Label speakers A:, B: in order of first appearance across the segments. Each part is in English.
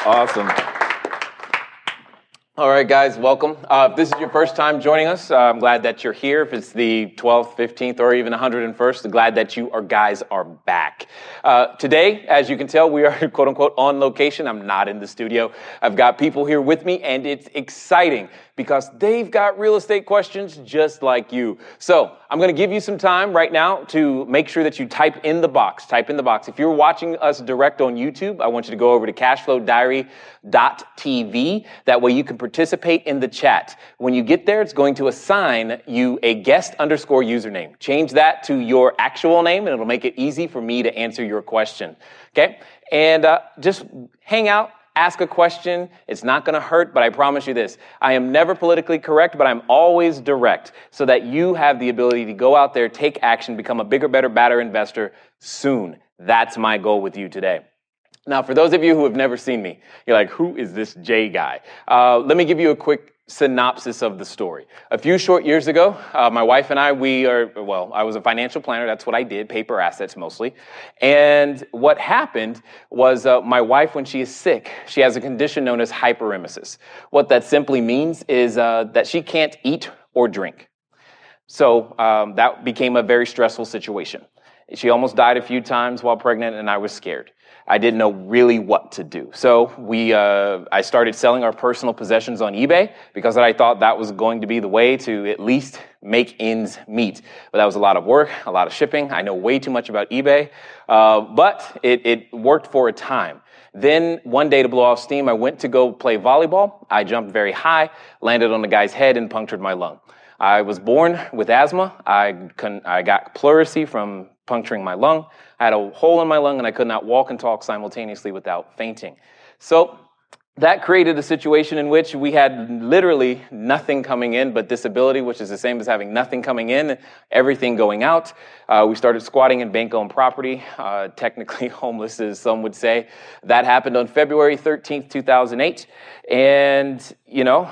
A: Awesome. All right, guys, welcome. If this is your first time joining us, I'm glad that you're here. If it's the 12th, 15th, or even 101st, I'm glad that you guys are back. Today, as you can tell, we are quote unquote on location. I'm not in the studio. I've got people here with me, and it's exciting because they've got real estate questions just like you. So I'm going to give you some time right now to make sure that you type in the box. If you're watching us direct on YouTube, I want you to go over to cashflowdiary.tv. That way you can participate in the chat. When you get there, it's going to assign you a guest_username. Change that to your actual name, and it'll make it easy for me to answer your question. Okay? And just hang out. Ask a question. It's not going to hurt, but I promise you this. I am never politically correct, but I'm always direct so that you have the ability to go out there, take action, become a bigger, better, badder investor soon. That's my goal with you today. Now, for those of you who have never seen me, you're like, who is this Jay guy? Let me give you a quick synopsis of the story. A few short years ago, my wife and I, I was a financial planner. That's what I did, paper assets mostly. And what happened was my wife, when she is sick, she has a condition known as hyperemesis. What that simply means is that she can't eat or drink. So that became a very stressful situation. She almost died a few times while pregnant, and I was scared. I didn't know really what to do. So I started selling our personal possessions on eBay because I thought that was going to be the way to at least make ends meet. But that was a lot of work, a lot of shipping. I know way too much about eBay, but it worked for a time. Then one day, to blow off steam, I went to go play volleyball. I jumped very high, landed on the guy's head, and punctured my lung. I was born with asthma. I got pleurisy from puncturing my lung. I had a hole in my lung, and I could not walk and talk simultaneously without fainting. So that created a situation in which we had literally nothing coming in but disability, which is the same as having nothing coming in, everything going out. We started squatting in bank-owned property, technically homeless, as some would say. That happened on February 13th, 2008. And,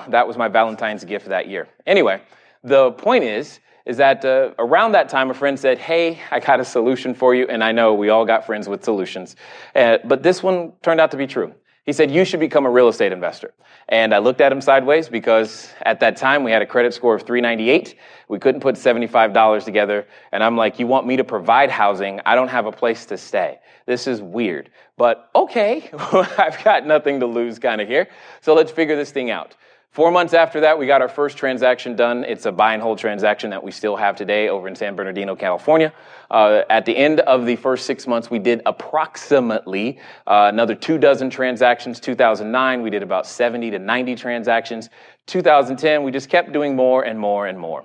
A: that was my Valentine's gift that year. Anyway, the point is that around that time, a friend said, hey, I got a solution for you. And I know we all got friends with solutions. But this one turned out to be true. He said, you should become a real estate investor. And I looked at him sideways because at that time we had a credit score of 398. We couldn't put $75 together. And I'm like, you want me to provide housing? I don't have a place to stay. This is weird. But okay, I've got nothing to lose kind of here. So let's figure this thing out. 4 months after that, we got our first transaction done. It's a buy and hold transaction that we still have today over in San Bernardino, California. At the end of the first 6 months, we did approximately another 24 transactions. 2009, we did about 70 to 90 transactions. 2010, we just kept doing more and more and more.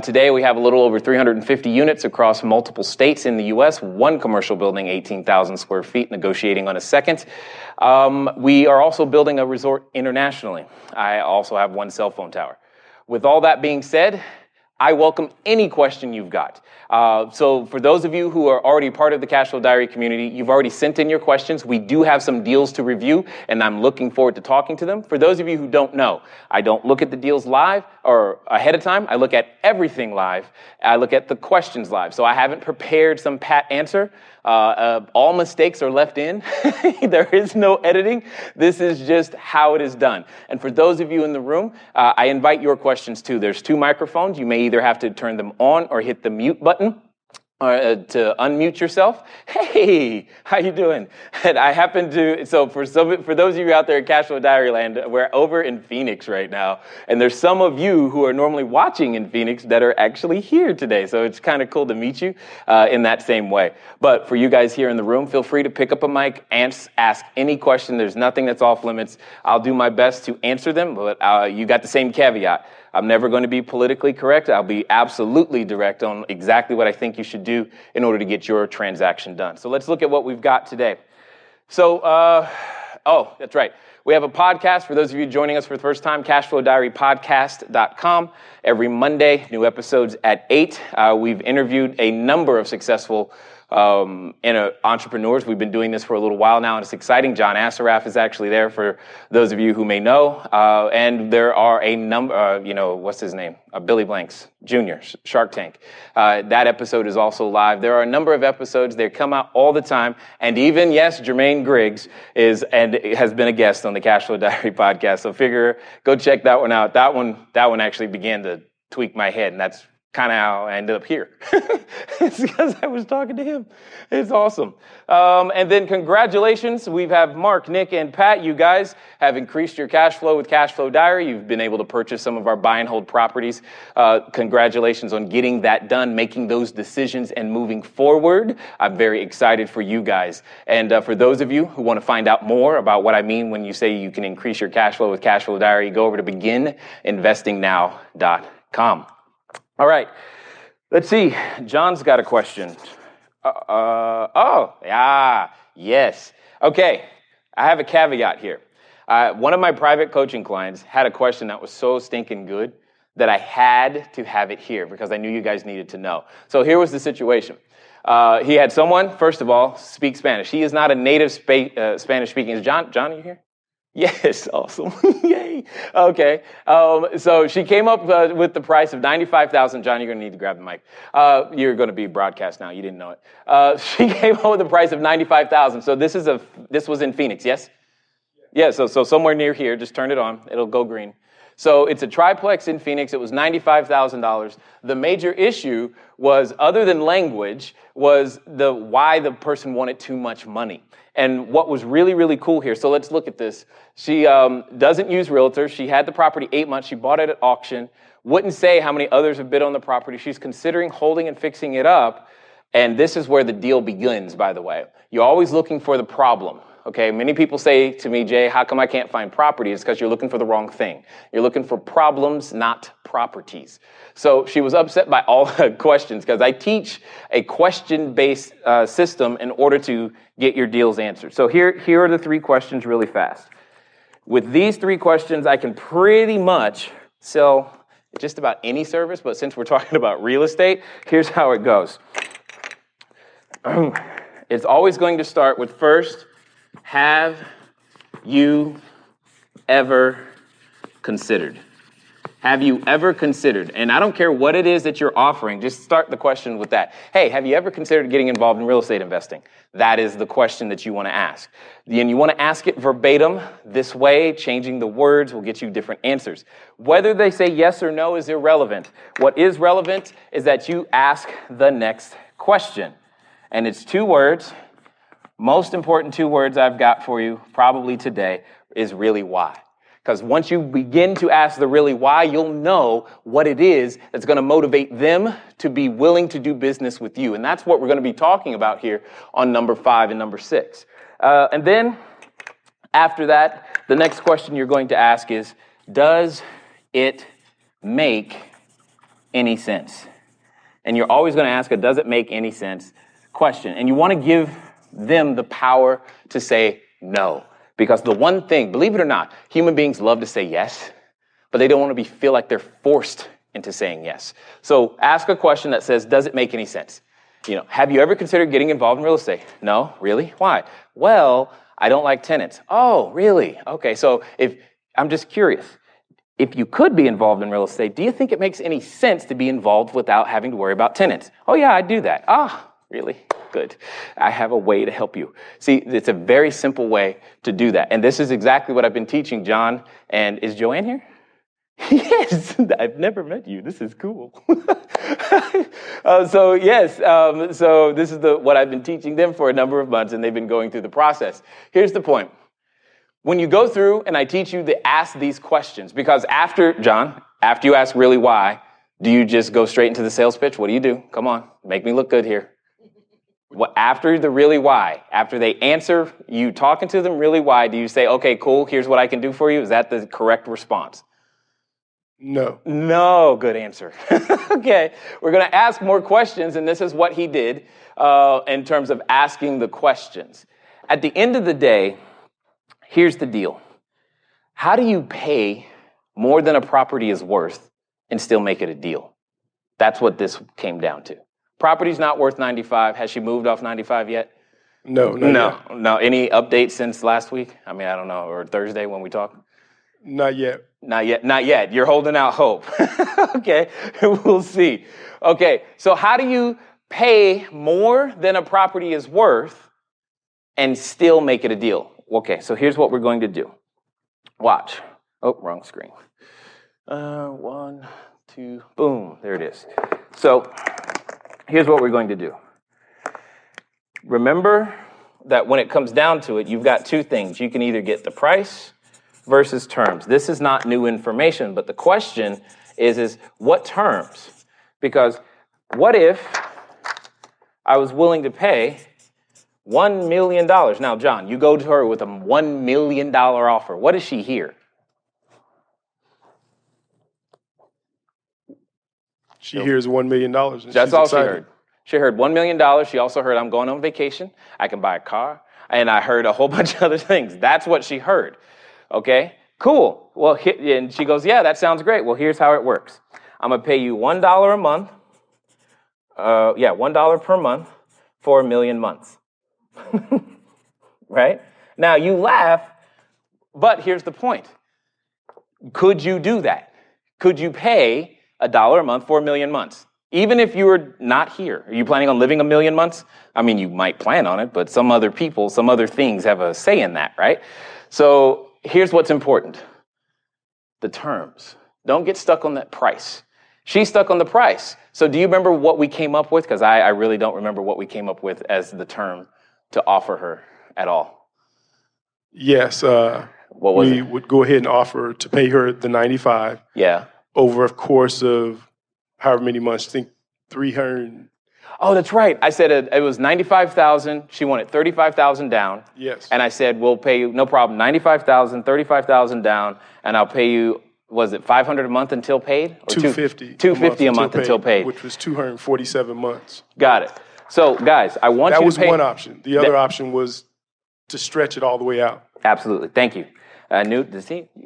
A: Today, we have a little over 350 units across multiple states in the U.S., one commercial building, 18,000 square feet, negotiating on a second. We are also building a resort internationally. I also have one cell phone tower. With all that being said, I welcome any question you've got. So for those of you who are already part of the Cashflow Diary community, you've already sent in your questions. We do have some deals to review, and I'm looking forward to talking to them. For those of you who don't know, I don't look at the deals live or ahead of time. I look at everything live. I look at the questions live. So I haven't prepared some pat answer. All mistakes are left in. There is no editing. This is just how it is done. And for those of you in the room, I invite your questions too. There's 2 microphones. You may either have to turn them on or hit the mute button to unmute yourself. Hey, how you doing? And I happen to, so for those of you out there at Cashflow Diary Land, we're over in Phoenix right now. And there's some of you who are normally watching in Phoenix that are actually here today. So it's kind of cool to meet you in that same way. But for you guys here in the room, feel free to pick up a mic and ask any question. There's nothing that's off limits. I'll do my best to answer them, but you got the same caveat. I'm never going to be politically correct. I'll be absolutely direct on exactly what I think you should do in order to get your transaction done. So let's look at what we've got today. So, that's right. We have a podcast for those of you joining us for the first time, cashflowdiarypodcast.com. Every Monday, new episodes at 8. We've interviewed a number of successful and entrepreneurs. We've been doing this for a little while now, and it's exciting. John Assaraf is actually there for those of you who may know. And there are a number, what's his name? Billy Blanks Jr., Shark Tank. That episode is also live. There are a number of episodes. They come out all the time. And even, yes, Jermaine Griggs has been a guest on the Cashflow Diary podcast. So go check that one out. That one actually began to tweak my head, and that's kind of how I ended up here. It's because I was talking to him. It's awesome. And then congratulations. We have Mark, Nick, and Pat. You guys have increased your cash flow with Cashflow Diary. You've been able to purchase some of our buy and hold properties. Congratulations on getting that done, making those decisions and moving forward. I'm very excited for you guys. And for those of you who want to find out more about what I mean when you say you can increase your cash flow with Cashflow Diary, go over to begininvestingnow.com. All right, let's see. John's got a question. Yes. Okay, I have a caveat here. One of my private coaching clients had a question that was so stinking good that I had to have it here because I knew you guys needed to know. So here was the situation. He had someone, first of all, speak Spanish. He is not a native Spanish speaking. Is John, are you here? Yes, awesome. Yay. Okay. So she came up with the price of $95,000. John, you're going to need to grab the mic. You're going to be broadcast now. You didn't know it. She came up with the price of $95,000. So this was in Phoenix, yes? Yeah, so somewhere near here. Just turn it on. It'll go green. So it's a triplex in Phoenix. It was $95,000. The major issue was, other than language, was why the person wanted too much money. And what was really, really cool here, so let's look at this. She doesn't use realtors. She had the property 8 months. She bought it at auction. Wouldn't say how many others have bid on the property. She's considering holding and fixing it up. And this is where the deal begins, by the way. You're always looking for the problem. Okay, many people say to me, Jay, how come I can't find property? It's because you're looking for the wrong thing. You're looking for problems, not properties. So she was upset by all the questions because I teach a question-based system in order to get your deals answered. So here are the 3 questions really fast. With these 3 questions, I can pretty much sell just about any service, but since we're talking about real estate, here's how it goes. It's always going to start with first, have you ever considered? Have you ever considered? And I don't care what it is that you're offering, just start the question with that. Hey, have you ever considered getting involved in real estate investing? That is the question that you want to ask. And you want to ask it verbatim. This way, changing the words will get you different answers. Whether they say yes or no is irrelevant. What is relevant is that you ask the next question. And it's 2 words. Most important 2 words I've got for you probably today is really why. Because once you begin to ask the really why, you'll know what it is that's going to motivate them to be willing to do business with you. And that's what we're going to be talking about here on number 5 and number 6. And then after that, the next question you're going to ask is, does it make any sense? And you're always going to ask a does it make any sense question. And you want to give them the power to say no. Because the one thing, believe it or not, human beings love to say yes, but they don't want to feel like they're forced into saying yes. So ask a question that says, does it make any sense? Have you ever considered getting involved in real estate? No, really? Why? Well, I don't like tenants. Oh, really? Okay, so I'm just curious. If you could be involved in real estate, do you think it makes any sense to be involved without having to worry about tenants? Oh yeah, I do that. Really? Good. I have a way to help you. See, it's a very simple way to do that. And this is exactly what I've been teaching John. And is Joanne here? Yes. I've never met you. This is cool. So this is what I've been teaching them for a number of months, and they've been going through the process. Here's the point. When you go through and I teach you to ask these questions, because after you ask really why, do you just go straight into the sales pitch? What do you do? Come on, make me look good here. After the really why, after they answer you talking to them really why, do you say, okay, cool, here's what I can do for you? Is that the correct response?
B: No.
A: No, good answer. Okay, we're going to ask more questions, and this is what he did in terms of asking the questions. At the end of the day, here's the deal. How do you pay more than a property is worth and still make it a deal? That's what this came down to. Property's not worth 95. Has she moved off 95 yet?
B: No, not yet.
A: No. Any updates since last week? I mean, I don't know, or Thursday when we talked?
B: Not yet.
A: Not yet. You're holding out hope. Okay, we'll see. Okay, so how do you pay more than a property is worth and still make it a deal? Okay, so here's what we're going to do. Watch. Oh, wrong screen. 1, 2, boom, there it is. So here's what we're going to do. Remember that when it comes down to it, you've got two things. You can either get the price versus terms. This is not new information, but the question is what terms? Because what if I was willing to pay $1 million? Now, John, you go to her with a $1 million offer. What does she hear?
B: She hears $1 million. And
A: That's
B: she's
A: all
B: excited.
A: she heard. She heard $1 million. She also heard I'm going on vacation. I can buy a car. And I heard a whole bunch of other things. That's what she heard. Okay, cool. Well, and she goes, yeah, that sounds great. Well, here's how it works. I'm going to pay you $1 a month. $1 per month for 1 million months. Right? Now, you laugh, but here's the point. Could you do that? Could you pay $1 a month for 1 million months? Even if you were not here, are you planning on living 1 million months? I mean, you might plan on it, but some other people, some other things have a say in that, right? So here's what's important. The terms. Don't get stuck on that price. She's stuck on the price. So do you remember what we came up with? Because I really don't remember what we came up with as the term to offer her at all.
B: Yes.
A: What was
B: we
A: it?
B: would go ahead and offer to pay her the 95.
A: Yeah.
B: Over a course of however many months. I think 300.
A: Oh, that's right. I said it was $95,000. She wanted $35,000 down.
B: Yes.
A: And I said, we'll pay you, no problem, $95,000, $35,000 down, and I'll pay you, was it $500 a month until paid? Or
B: $250.
A: $250 a month until paid.
B: Which was 247 months.
A: Got it. So, guys, I want you to pay.
B: That was one option. The other option was to stretch it all the way out.
A: Absolutely. Thank you. Newt,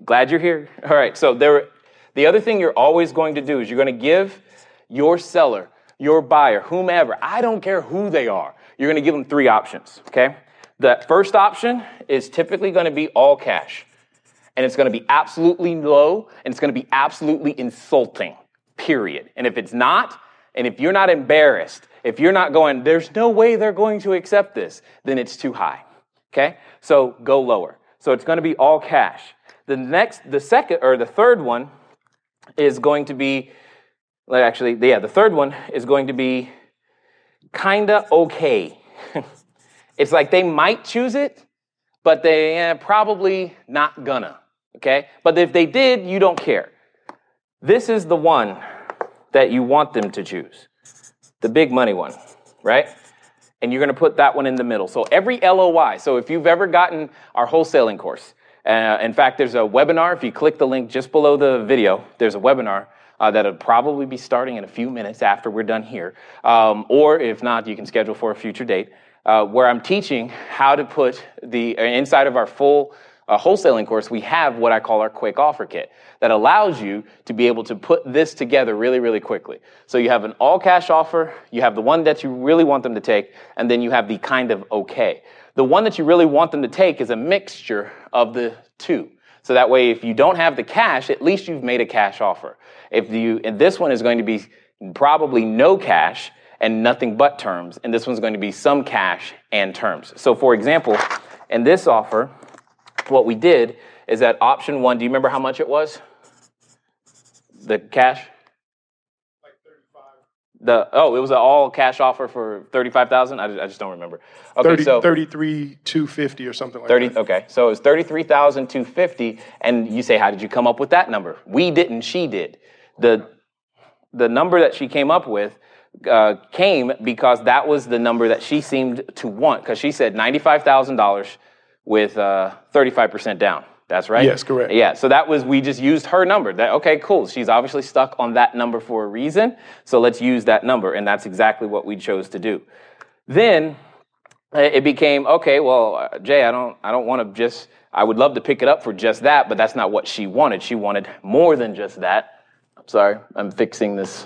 A: glad you're here. All right. So the other thing you're always going to do is you're going to give your seller, your buyer, whomever, I don't care who they are, you're going to give them 3 options, okay? The first option is typically going to be all cash. And it's going to be absolutely low, and it's going to be absolutely insulting, period. And if it's not, and if you're not embarrassed, if you're not going, there's no way they're going to accept this, then it's too high, okay? So go lower. So it's going to be all cash. The third one is going to be, the third one is going to be kinda okay. It's like they might choose it, but they probably not gonna, okay? But if they did, you don't care. This is the one that you want them to choose, the big money one, right? And you're gonna put that one in the middle. So every LOI, so if you've ever gotten our wholesaling course, in fact, there's a webinar. If you click the link just below the video, there's a webinar that'll probably be starting in a few minutes after we're done here. Or if not, you can schedule for a future date where I'm teaching how to put inside of our full wholesaling course, we have what I call our quick offer kit that allows you to be able to put this together really, really quickly. So you have an all cash offer, you have the one that you really want them to take, and then you have the kind of okay. The one that you really want them to take is a mixture of the two. So that way, if you don't have the cash, at least you've made a cash offer. And this one is going to be probably no cash and nothing but terms. And this one's going to be some cash and terms. So for example, in this offer, what we did is that option 1, do you remember how much it was? The cash? It was an all cash offer for $35,000. I just don't remember. Okay,
B: 33,250 or something like that.
A: Okay, so it was $33,250, and you say, how did you come up with that number? We didn't. She did. The number that she came up with came because that was the number that she seemed to want. Because she said $95,000 with 35% down. That's right?
B: Yes, correct.
A: Yeah, so we just used her number. Okay, cool. She's obviously stuck on that number for a reason, so let's use that number, and that's exactly what we chose to do. Then it became, okay, well, Jay, I don't want to I would love to pick it up for just that, but that's not what she wanted. She wanted more than just that. I'm sorry, I'm fixing this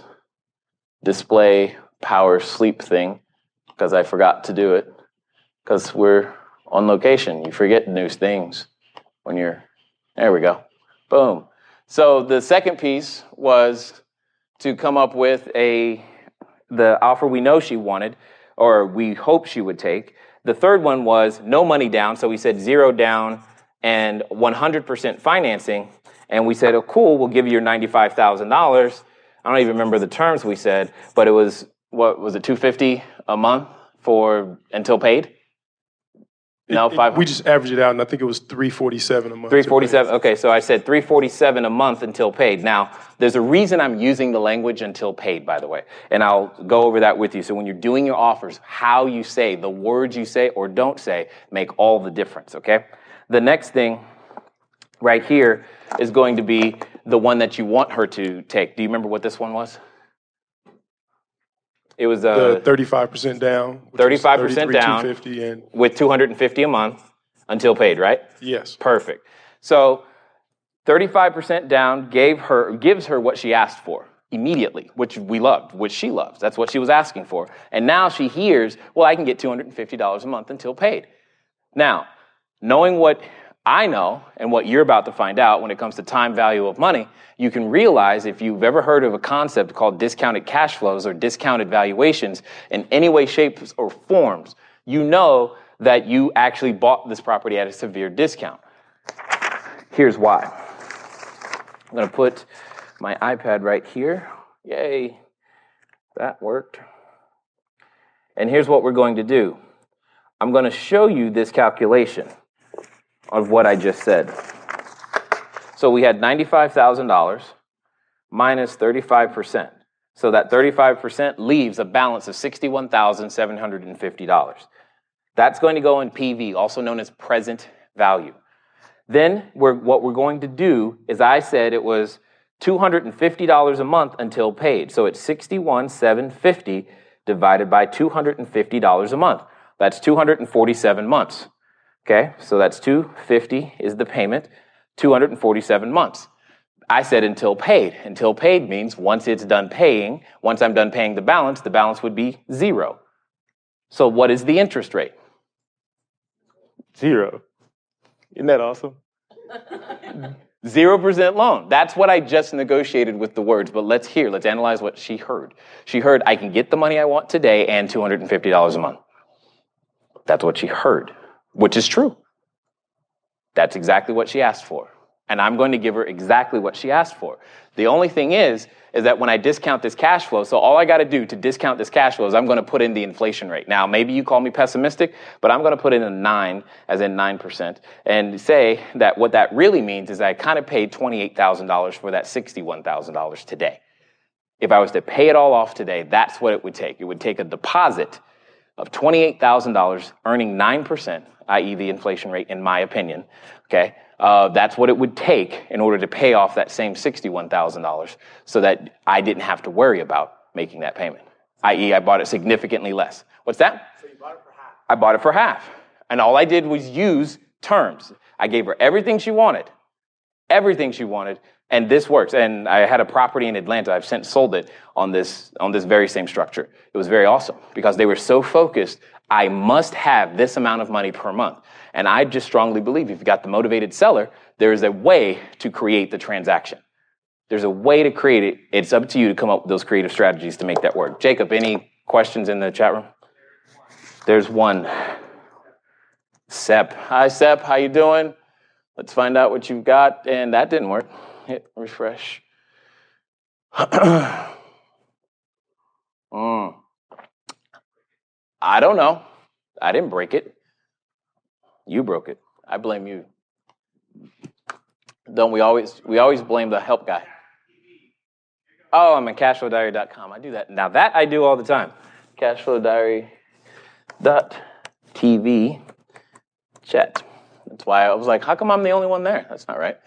A: display power sleep thing because I forgot to do it because we're on location. You forget new things when there we go. Boom. So the second piece was to come up with the offer we know she wanted, or we hope she would take. The third one was no money down. So we said 0 down and 100% financing. And we said, oh, cool, we'll give you your $95,000. I don't even remember the terms we said, but it was, what was it, $250 a month until paid? No,
B: we just averaged it out, and I think it was $347 a month.
A: $347. Okay, so I said $347 a month until paid. Now, there's a reason I'm using the language until paid, by the way, and I'll go over that with you. So when you're doing your offers, how you say, the words you say or don't say, make all the difference. Okay. The next thing right here is going to be the one that you want her to take. Do you remember what this one was? It was
B: the 35% down.
A: 35% down
B: $250
A: with $250 a month until paid, right?
B: Yes.
A: Perfect. So 35% down gives her what she asked for immediately, which we loved, which she loves. That's what she was asking for. And now she hears, well, I can get $250 a month until paid. Now, knowing what I know and what you're about to find out when it comes to time value of money, you can realize if you've ever heard of a concept called discounted cash flows or discounted valuations in any way, shapes, or forms, you know that you actually bought this property at a severe discount. Here's why. I'm going to put my iPad right here. Yay, that worked. And here's what we're going to do. I'm going to show you this calculation of what I just said. So we had $95,000 minus 35%. So that 35% leaves a balance of $61,750. That's going to go in PV, also known as present value. Then what we're going to do is I said it was $250 a month until paid. So it's $61,750 divided by $250 a month. That's 247 months. Okay, so that's $250 is the payment, 247 months. I said until paid. Until paid means once I'm done paying the balance would be 0. So what is the interest rate? 0. Isn't that awesome? 0% loan. That's what I just negotiated with the words, but let's analyze what she heard. She heard, I can get the money I want today and $250 a month. That's what she heard. Which is true. That's exactly what she asked for. And I'm going to give her exactly what she asked for. The only thing is that when I discount this cash flow, so all I got to do to discount this cash flow is I'm going to put in the inflation rate. Now, maybe you call me pessimistic, but I'm going to put in a 9, as in 9%, and say that what that really means is I kind of paid $28,000 for that $61,000 today. If I was to pay it all off today, that's what it would take. It would take a deposit of $28,000 earning 9%, i.e. the inflation rate, in my opinion, okay? That's what it would take in order to pay off that same $61,000 so that I didn't have to worry about making that payment, i.e. I bought it significantly less. What's that?
C: So you bought it for half.
A: I bought it for half. And all I did was use terms. I gave her everything she wanted, and this works. And I had a property in Atlanta. I've since sold it on this very same structure. It was very awesome because they were so focused. I must have this amount of money per month. And I just strongly believe if you've got the motivated seller, there is a way to create the transaction. There's a way to create it. It's up to you to come up with those creative strategies to make that work. Jacob, any questions in the chat room? There's one. Sep. Hi, Sep. How you doing? Let's find out what you've got. And that didn't work. Hit refresh. I don't know. I didn't break it. You broke it. I blame you. Don't we always blame the help guy? Oh, I'm at cashflowdiary.com. I do that. Now that I do all the time. Cashflowdiary.tv chat. That's why I was like, how come I'm the only one there? That's not right.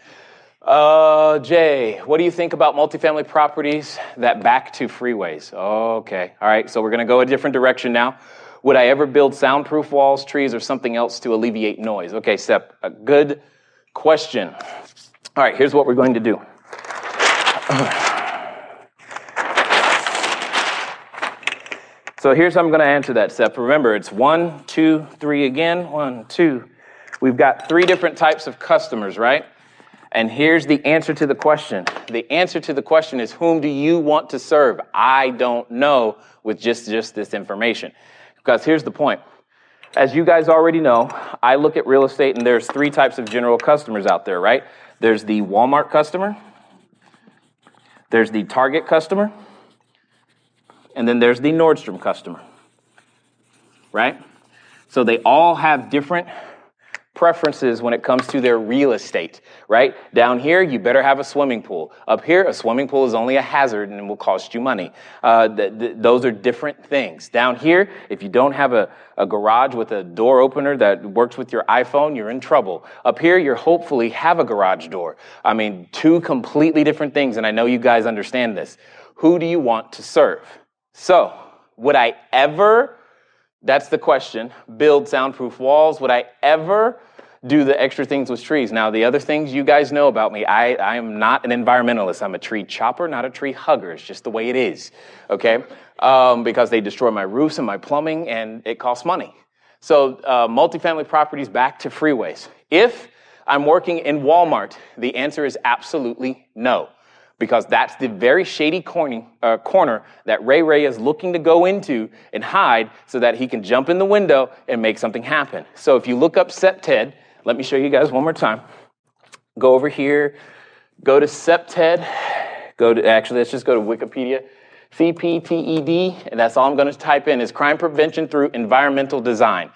A: Jay, what do you think about multifamily properties that back to freeways? Okay. All right. So we're going to go a different direction now. Would I ever build soundproof walls, trees, or something else to alleviate noise? Okay, Sep, a good question. All right, here's what we're going to do. So here's how I'm going to answer that, Seth. Remember, it's 1, 2, 3 again. 1, 2. We've got 3 different types of customers, right? And here's the answer to the question. The answer to the question is, whom do you want to serve? I don't know with just this information. Because here's the point. As you guys already know, I look at real estate and there's 3 types of general customers out there, right? There's the Walmart customer, there's the Target customer, and then there's the Nordstrom customer, right? So they all have different preferences when it comes to their real estate, right? Down here, you better have a swimming pool. Up here, a swimming pool is only a hazard and will cost you money. Those are different things. Down here, if you don't have a garage with a door opener that works with your iPhone, you're in trouble. Up here, you hopefully have a garage door. I mean, 2 completely different things, and I know you guys understand this. Who do you want to serve? So, would I ever, that's the question, build soundproof walls? Would I ever do the extra things with trees? Now, the other things you guys know about me, I am not an environmentalist. I'm a tree chopper, not a tree hugger. It's just the way it is, okay? Because they destroy my roofs and my plumbing, and it costs money. So multifamily properties back to freeways. If I'm working in Walmart, the answer is absolutely no, because that's the very shady corner that Ray is looking to go into and hide so that he can jump in the window and make something happen. So if you look up CFD, let me show you guys one more time. Go over here, go to CFD, let's just go to Wikipedia, CPTED, and that's all I'm going to type in is crime prevention through environmental design.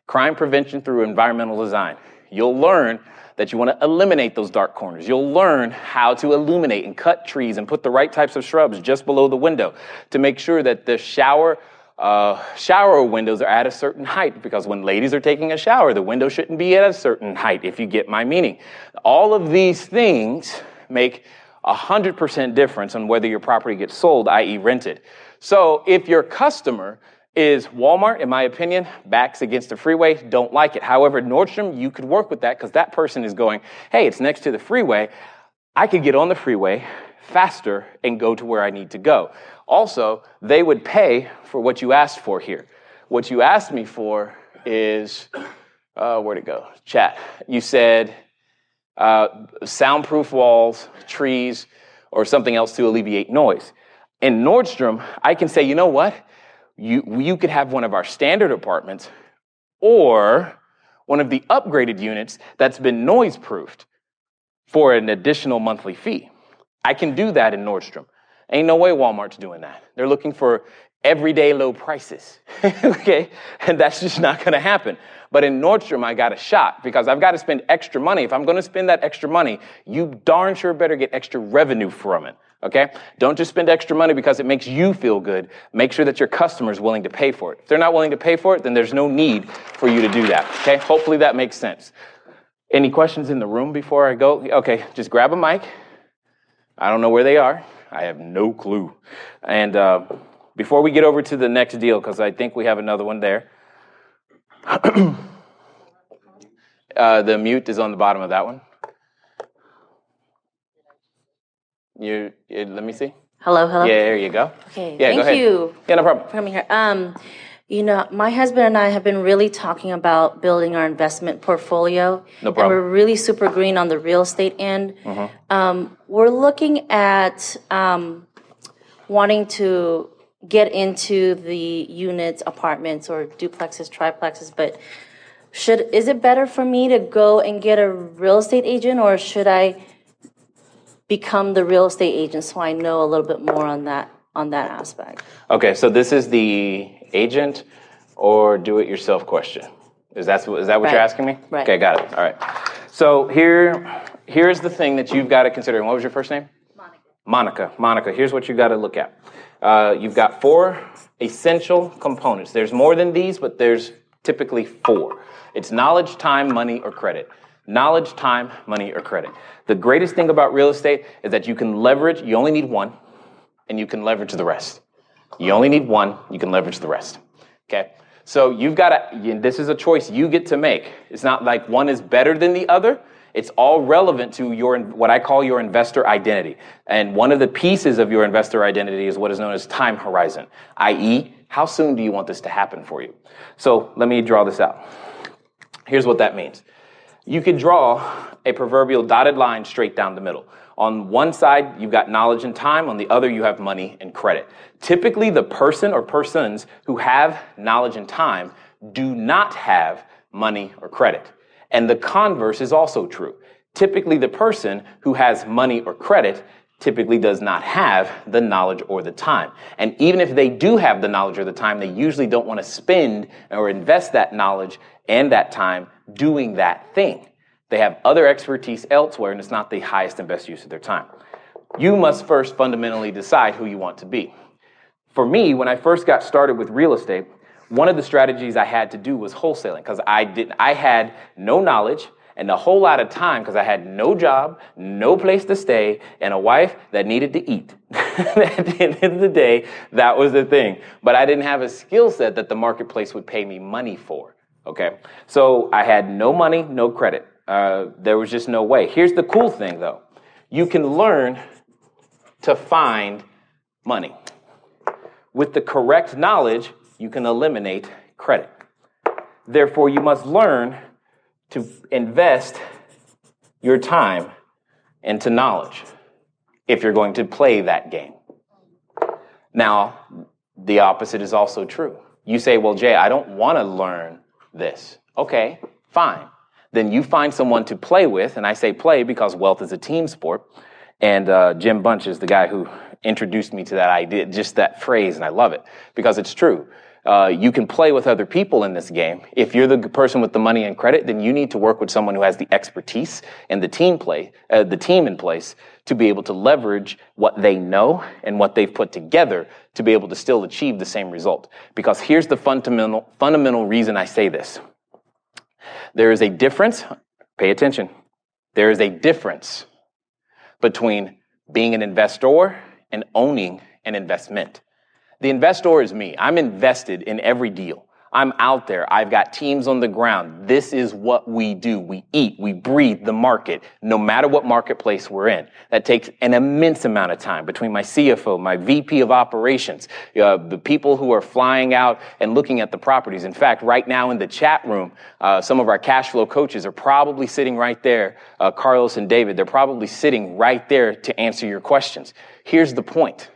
A: Crime prevention through environmental design. You'll learn that you want to eliminate those dark corners. You'll learn how to illuminate and cut trees and put the right types of shrubs just below the window to make sure that the shower windows are at a certain height, because when ladies are taking a shower, the window shouldn't be at a certain height, if you get my meaning. All of these things make 100% difference on whether your property gets sold, i.e. rented. So if your customer is Walmart, in my opinion, backs against the freeway, don't like it. However, Nordstrom, you could work with that because that person is going, hey, it's next to the freeway. I could get on the freeway faster and go to where I need to go. Also, they would pay for what you asked for here. What you asked me for is, where'd it go? Chat. You said soundproof walls, trees, or something else to alleviate noise. In Nordstrom, I can say, you know what? You could have one of our standard apartments or one of the upgraded units that's been noise-proofed for an additional monthly fee. I can do that in Nordstrom. Ain't no way Walmart's doing that. They're looking for everyday low prices, okay? And that's just not going to happen. But in Nordstrom, I got a shot because I've got to spend extra money. If I'm going to spend that extra money, you darn sure better get extra revenue from it, okay? Don't just spend extra money because it makes you feel good. Make sure that your customer's willing to pay for it. If they're not willing to pay for it, then there's no need for you to do that, okay? Hopefully that makes sense. Any questions in the room before I go? Okay, just grab a mic. I don't know where they are. I have no clue. And before we get over to the next deal, because I think we have another one there, the mute is on the bottom of that one. Let me see.
C: Hello.
A: Yeah, there you go.
C: Okay,
A: yeah,
C: thank you.
A: Yeah, no problem.
C: For coming here. You know, my husband and I have been really talking about building our investment portfolio.
A: No problem.
C: And we're really super green on the real estate end.
A: Mm-hmm.
C: We're looking at wanting to get into the units, apartments, or duplexes, triplexes, but is it better for me to go and get a real estate agent, or should I become the real estate agent so I know a little bit more on that aspect? Okay,
A: so this is the agent or do-it-yourself question. Is that what you're asking me?
C: Right.
A: Okay, got it. All right. So here's the thing that you've got to consider. What was your first name? Monica, here's what you got to look at. You've got 4 essential components. There's more than these, but there's typically 4. It's knowledge, time, money, or credit. Knowledge, time, money, or credit. The greatest thing about real estate is that you can leverage, you only need one, and you can leverage the rest. You only need one, you can leverage the rest. Okay? So you've got to, this is a choice you get to make. It's not like one is better than the other. It's all relevant to what I call your investor identity. And one of the pieces of your investor identity is what is known as time horizon, i.e., How soon do you want this to happen for you? So let me draw this out. Here's what that means. You could draw a proverbial dotted line straight down the middle. On one side, you've got knowledge and time. On the other, you have money and credit. Typically, the person or persons who have knowledge and time do not have money or credit. And the converse is also true. Typically, the person who has money or credit typically does not have the knowledge or the time. And even if they do have the knowledge or the time, they usually don't want to spend or invest that knowledge and that time doing that thing. They have other expertise elsewhere, and it's not the highest and best use of their time. You must first fundamentally decide who you want to be. For me, when I first got started with real estate, one of the strategies I had to do was wholesaling, because I had no knowledge and a whole lot of time because I had no job, no place to stay, and a wife that needed to eat. At the end of the day, that was the thing. But I didn't have a skill set that the marketplace would pay me money for. Okay, so I had no money, no credit. There was just no way. Here's the cool thing, though. You can learn to find money. With the correct knowledge, you can eliminate credit. Therefore, you must learn to invest your time into knowledge if you're going to play that game. Now, the opposite is also true. You say, well, Jay, I don't want to learn this. Okay, fine. Then you find someone to play with, and I say play because wealth is a team sport. And Jim Bunch is the guy who introduced me to that idea, just that phrase, and I love it because it's true. You can play with other people in this game. If you're the person with the money and credit, then you need to work with someone who has the expertise and the team in place to be able to leverage what they know and what they've put together to be able to still achieve the same result. Because here's the fundamental reason I say this. There is a difference, pay attention, there is a difference between being an investor and owning an investment. The investor is me. I'm invested in every deal. I'm out there. I've got teams on the ground. This is what we do. We eat, we breathe the market, no matter what marketplace we're in. That takes an immense amount of time between my CFO, my VP of operations, the people who are flying out and looking at the properties. In fact, right now in the chat room, some of our cash flow coaches are probably sitting right there. Carlos and David, they're probably sitting right there to answer your questions. Here's the point.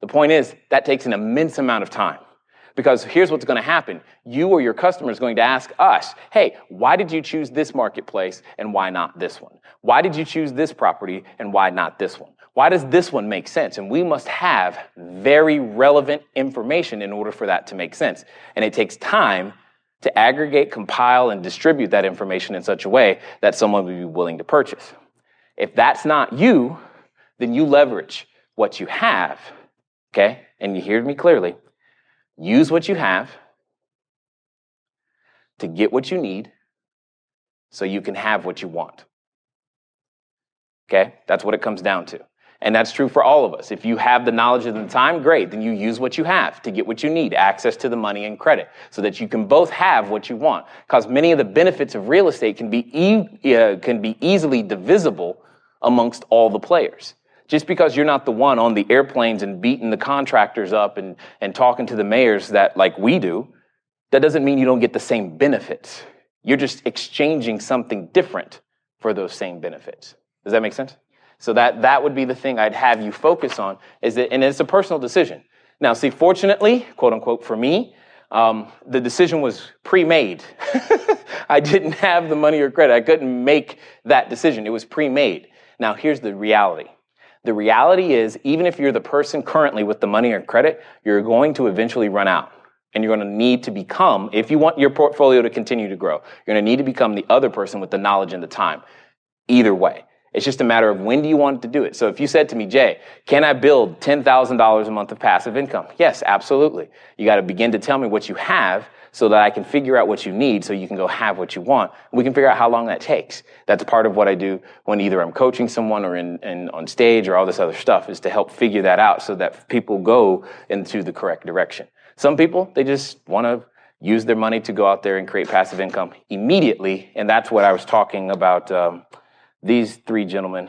A: The point is that takes an immense amount of time. Because here's what's going to happen. You or your customer is going to ask us, hey, why did you choose this marketplace and why not this one? Why did you choose this property and why not this one? Why does this one make sense? And we must have very relevant information in order for that to make sense. And it takes time to aggregate, compile, and distribute that information in such a way that someone would be willing to purchase. If that's not you, then you leverage what you have, okay? And you hear me clearly. Use what you have to get what you need so you can have what you want. Okay? That's what it comes down to. And that's true for all of us. If you have the knowledge and the time, great. Then you use what you have to get what you need, access to the money and credit, so that you can both have what you want. Because many of the benefits of real estate can be easily divisible amongst all the players. Just because you're not the one on the airplanes and beating the contractors up and talking to the mayors that like we do, that doesn't mean you don't get the same benefits. You're just exchanging something different for those same benefits. Does that make sense? So that would be the thing I'd have you focus on, is that, and it's a personal decision. Now, see, fortunately, quote unquote, for me, the decision was pre-made. I didn't have the money or credit. I couldn't make that decision. It was pre-made. Now, here's the reality. The reality is, even if you're the person currently with the money or credit, you're going to eventually run out. And you're going to need to become, if you want your portfolio to continue to grow, you're going to need to become the other person with the knowledge and the time. Either way. It's just a matter of when do you want to do it. So if you said to me, Jay, can I build $10,000 a month of passive income? Yes, absolutely. You got to begin to tell me what you have so that I can figure out what you need so you can go have what you want. We can figure out how long that takes. That's part of what I do when either I'm coaching someone or in on stage or all this other stuff, is to help figure that out so that people go into the correct direction. Some people, they just want to use their money to go out there and create passive income immediately. And that's what I was talking about these three gentlemen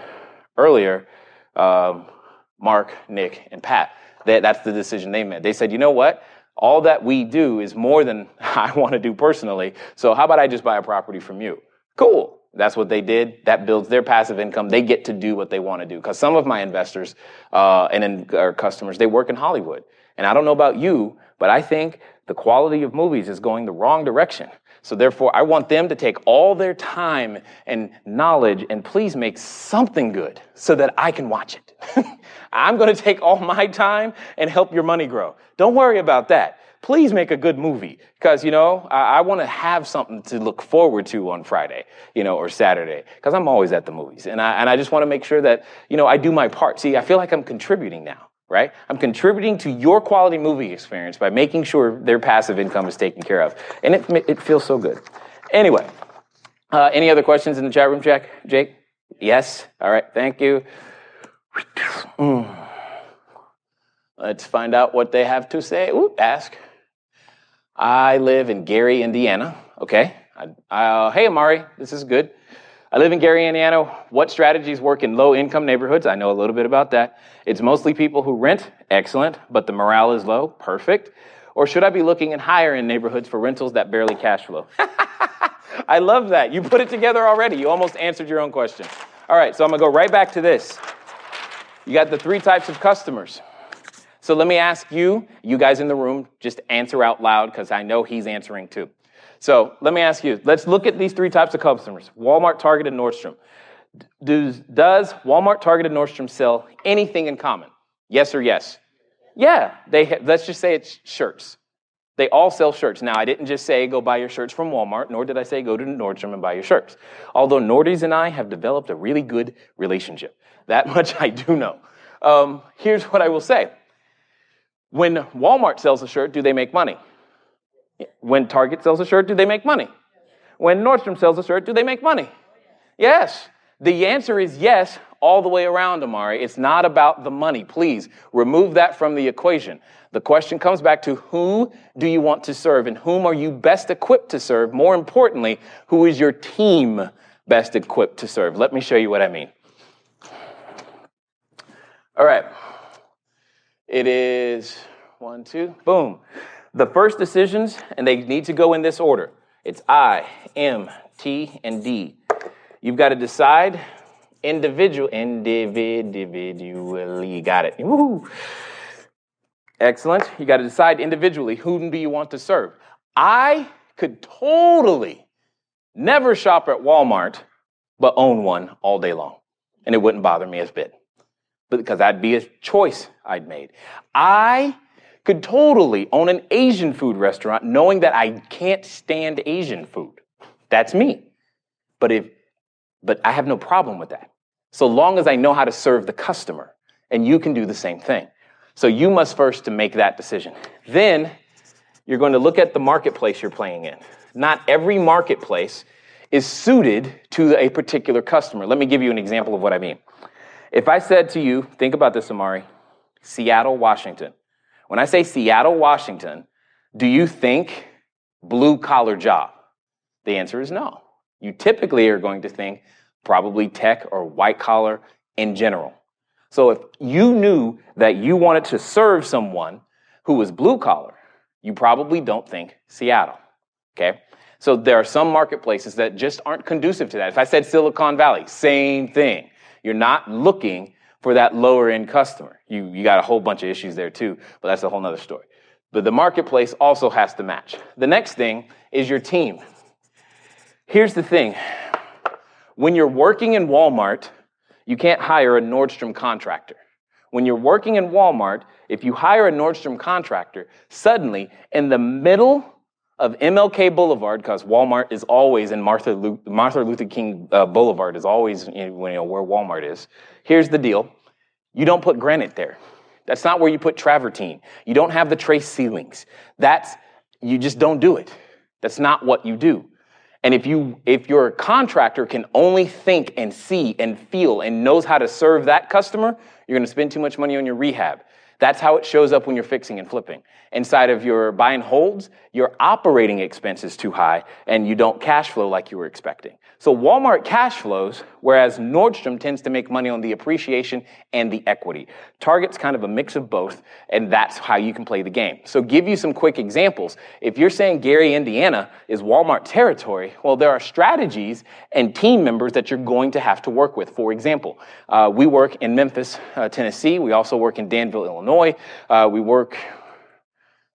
A: earlier, Mark, Nick, and Pat. That's the decision they made. They said, you know what? All that we do is more than I want to do personally. So how about I just buy a property from you? Cool. That's what they did. That builds their passive income. They get to do what they want to do. Because some of my investors our customers, they work in Hollywood. And I don't know about you, but I think the quality of movies is going the wrong direction. So therefore, I want them to take all their time and knowledge and please make something good so that I can watch it. I'm going to take all my time and help your money grow. Don't worry about that. Please make a good movie because, I want to have something to look forward to on Friday, or Saturday because I'm always at the movies. And I just want to make sure that, I do my part. See, I feel like I'm contributing now, right? I'm contributing to your quality movie experience by making sure their passive income is taken care of. And it feels so good. Anyway, any other questions in the chat room, Jake? Yes? All right. Thank you. Let's find out what they have to say. Ask. I live in Gary, Indiana. Okay. Hey, Amari, this is good. I live in Gary, Indiana. What strategies work in low-income neighborhoods? I know a little bit about that. It's mostly people who rent. Excellent. But the morale is low. Perfect. Or should I be looking in higher-end neighborhoods for rentals that barely cash flow? I love that. You put it together already. You almost answered your own question. All right, so I'm going to go right back to this. You got the 3 types of customers. So let me ask you guys in the room, just answer out loud because I know he's answering too. So let me ask you, let's look at these 3 types of customers, Walmart, Target, and Nordstrom. Does Walmart, Target, and Nordstrom sell anything in common? Yes or yes? Yeah, let's just say it's shirts. They all sell shirts. Now, I didn't just say go buy your shirts from Walmart, nor did I say go to Nordstrom and buy your shirts. Although Nordies and I have developed a really good relationship. That much I do know. Here's what I will say. When Walmart sells a shirt, do they make money? When Target sells a shirt, do they make money? When Nordstrom sells a shirt, do they make money? Yes. The answer is yes all the way around, Amari. It's not about the money. Please remove that from the equation. The question comes back to who do you want to serve and whom are you best equipped to serve? More importantly, who is your team best equipped to serve? Let me show you what I mean. All right. It is 1, 2, boom. The first decisions, and they need to go in this order. It's I, M, T, and D. You've got to decide individually. Got it. Woo-hoo. Excellent. You got to decide individually whom do you want to serve. I could totally never shop at Walmart, but own one all day long, and it wouldn't bother me a bit. Because that'd be a choice I'd made. I could totally own an Asian food restaurant knowing that I can't stand Asian food. That's me. But I have no problem with that. So long as I know how to serve the customer, and you can do the same thing. So you must first to make that decision. Then you're going to look at the marketplace you're playing in. Not every marketplace is suited to a particular customer. Let me give you an example of what I mean. If I said to you, think about this, Amari, Seattle, Washington. When I say Seattle, Washington, do you think blue-collar job? The answer is no. You typically are going to think probably tech or white-collar in general. So if you knew that you wanted to serve someone who was blue-collar, you probably don't think Seattle, okay? So there are some marketplaces that just aren't conducive to that. If I said Silicon Valley, same thing. You're not looking for that lower end customer. You got a whole bunch of issues there too, but that's a whole nother story. But the marketplace also has to match. The next thing is your team. Here's the thing. When you're working in Walmart, you can't hire a Nordstrom contractor. When you're working in Walmart, if you hire a Nordstrom contractor, suddenly in the middle of MLK Boulevard, because Walmart is always in Martin Luther King Boulevard is always where Walmart is. Here's the deal. You don't put granite there. That's not where you put travertine. You don't have the trace ceilings. You just don't do it. That's not what you do. And if your contractor can only think and see and feel and knows how to serve that customer, you're going to spend too much money on your rehab. That's how it shows up when you're fixing and flipping. Inside of your buy and holds, your operating expense is too high and you don't cash flow like you were expecting. So Walmart cash flows, whereas Nordstrom tends to make money on the appreciation and the equity. Target's kind of a mix of both, and that's how you can play the game. So give you some quick examples. If you're saying Gary, Indiana is Walmart territory, well, there are strategies and team members that you're going to have to work with. For example, we work in Memphis, Tennessee. We also work in Danville, Illinois.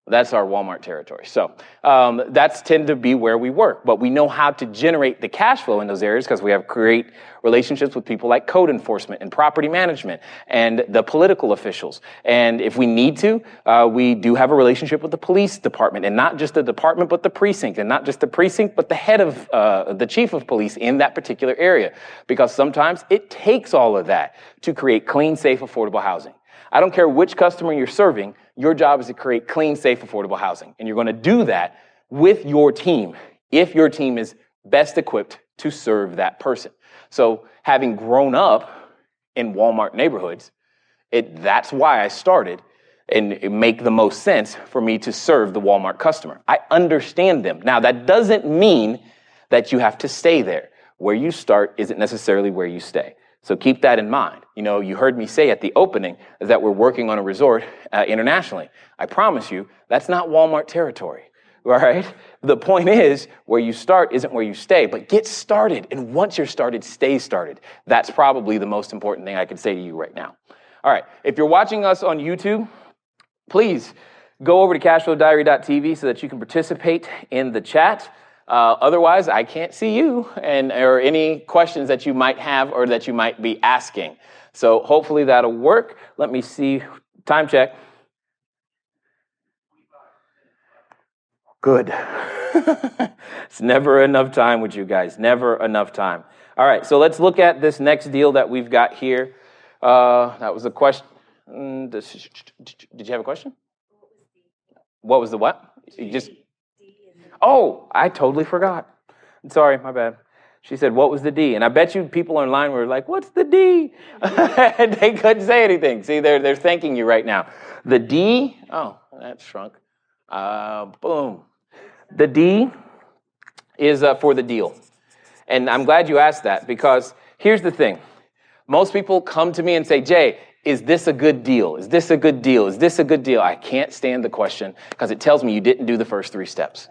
A: That's our Walmart territory. So that's tend to be where we work. But we know how to generate the cash flow in those areas because we have great relationships with people like code enforcement and property management and the political officials. And if we need to, we do have a relationship with the police department, and not just the department, but the precinct, and not just the precinct, but the head of the chief of police in that particular area. Because sometimes it takes all of that to create clean, safe, affordable housing. I don't care which customer you're serving, your job is to create clean, safe, affordable housing. And you're going to do that with your team if your team is best equipped to serve that person. So having grown up in Walmart neighborhoods, that's why I started, and it make the most sense for me to serve the Walmart customer. I understand them. Now, that doesn't mean that you have to stay there. Where you start isn't necessarily where you stay. So keep that in mind. You know, you heard me say at the opening that we're working on a resort internationally. I promise you, that's not Walmart territory, all right? The point is, where you start isn't where you stay, but get started. And once you're started, stay started. That's probably the most important thing I can say to you right now. All right, if you're watching us on YouTube, please go over to cashflowdiary.tv so that you can participate in the chat. Otherwise, I can't see you or any questions that you might have or that you might be asking. So hopefully that'll work. Let me see. Time check. Good. It's never enough time with you guys. Never enough time. All right, so let's look at this next deal that we've got here. That was a question. Did you have a question? What was the what? You just... Oh, I totally forgot. Sorry, my bad. She said, what was the D? And I bet you people online were like, what's the D? And they couldn't say anything. See, they're thanking you right now. The D, oh, that shrunk. Boom. The D is for the deal. And I'm glad you asked that, because here's the thing. Most people come to me and say, Jay, is this a good deal? Is this a good deal? Is this a good deal? I can't stand the question because it tells me you didn't do the first 3 steps.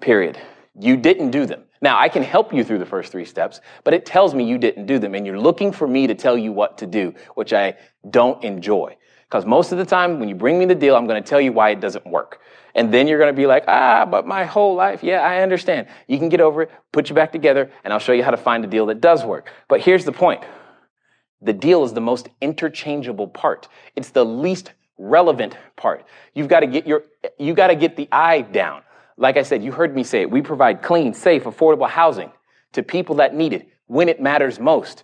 A: Period. You didn't do them. Now, I can help you through the first 3 steps, but it tells me you didn't do them, and you're looking for me to tell you what to do, which I don't enjoy. Because most of the time, when you bring me the deal, I'm going to tell you why it doesn't work. And then you're going to be like, but my whole life, yeah, I understand. You can get over it, put you back together, and I'll show you how to find a deal that does work. But here's the point. The deal is the most interchangeable part. It's the least relevant part. You got to get the I down. Like I said, you heard me say it. We provide clean, safe, affordable housing to people that need it when it matters most.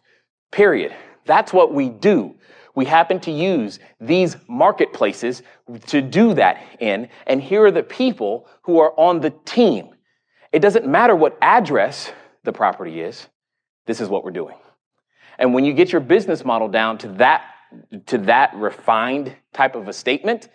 A: Period. That's what we do. We happen to use these marketplaces to do that in, and here are the people who are on the team. It doesn't matter what address the property is. This is what we're doing. And when you get your business model down to that refined type of a statement,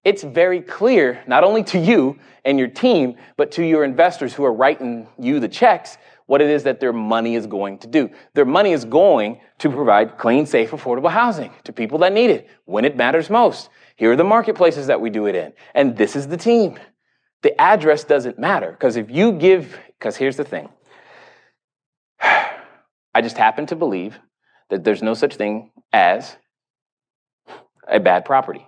A: it's very clear, not only to you and your team, but to your investors who are writing you the checks, what it is that their money is going to do. Their money is going to provide clean, safe, affordable housing to people that need it when it matters most. Here are the marketplaces that we do it in. And this is the team. The address doesn't matter, because because here's the thing. I just happen to believe that there's no such thing as a bad property.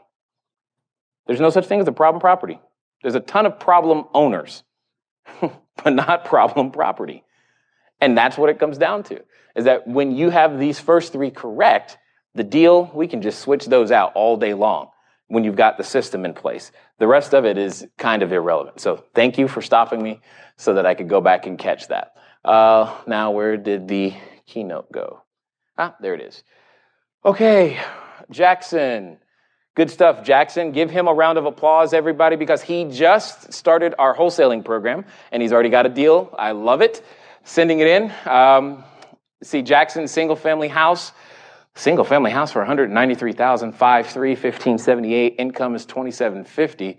A: There's no such thing as a problem property. There's a ton of problem owners, but not problem property. And that's what it comes down to, is that when you have these first 3 correct, the deal, we can just switch those out all day long when you've got the system in place. The rest of it is kind of irrelevant. So thank you for stopping me so that I could go back and catch that. Now, where did the keynote go? There it is. Okay, Jackson. Good stuff, Jackson. Give him a round of applause, everybody, because he just started our wholesaling program, and he's already got a deal. I love it. Sending it in. See, Jackson, single-family house for $193,000, 5.3, 1578. Income is $2,750.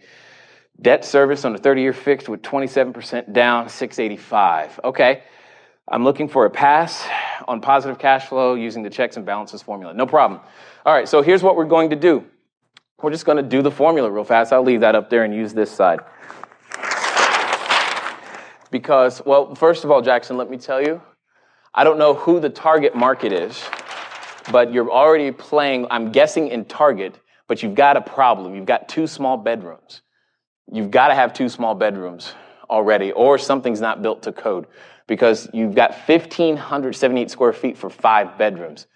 A: Debt service on a 30-year fixed with 27% down, $685. Okay. I'm looking for a pass on positive cash flow using the checks and balances formula. No problem. All right, so here's what we're going to do. We're just going to do the formula real fast. I'll leave that up there and use this side. Because, well, first of all, Jackson, let me tell you, I don't know who the target market is, but you're already playing, I'm guessing, in target, but you've got a problem. You've got 2 small bedrooms. You've got to have 2 small bedrooms already, or something's not built to code, because you've got 1,578 square feet for 5 bedrooms.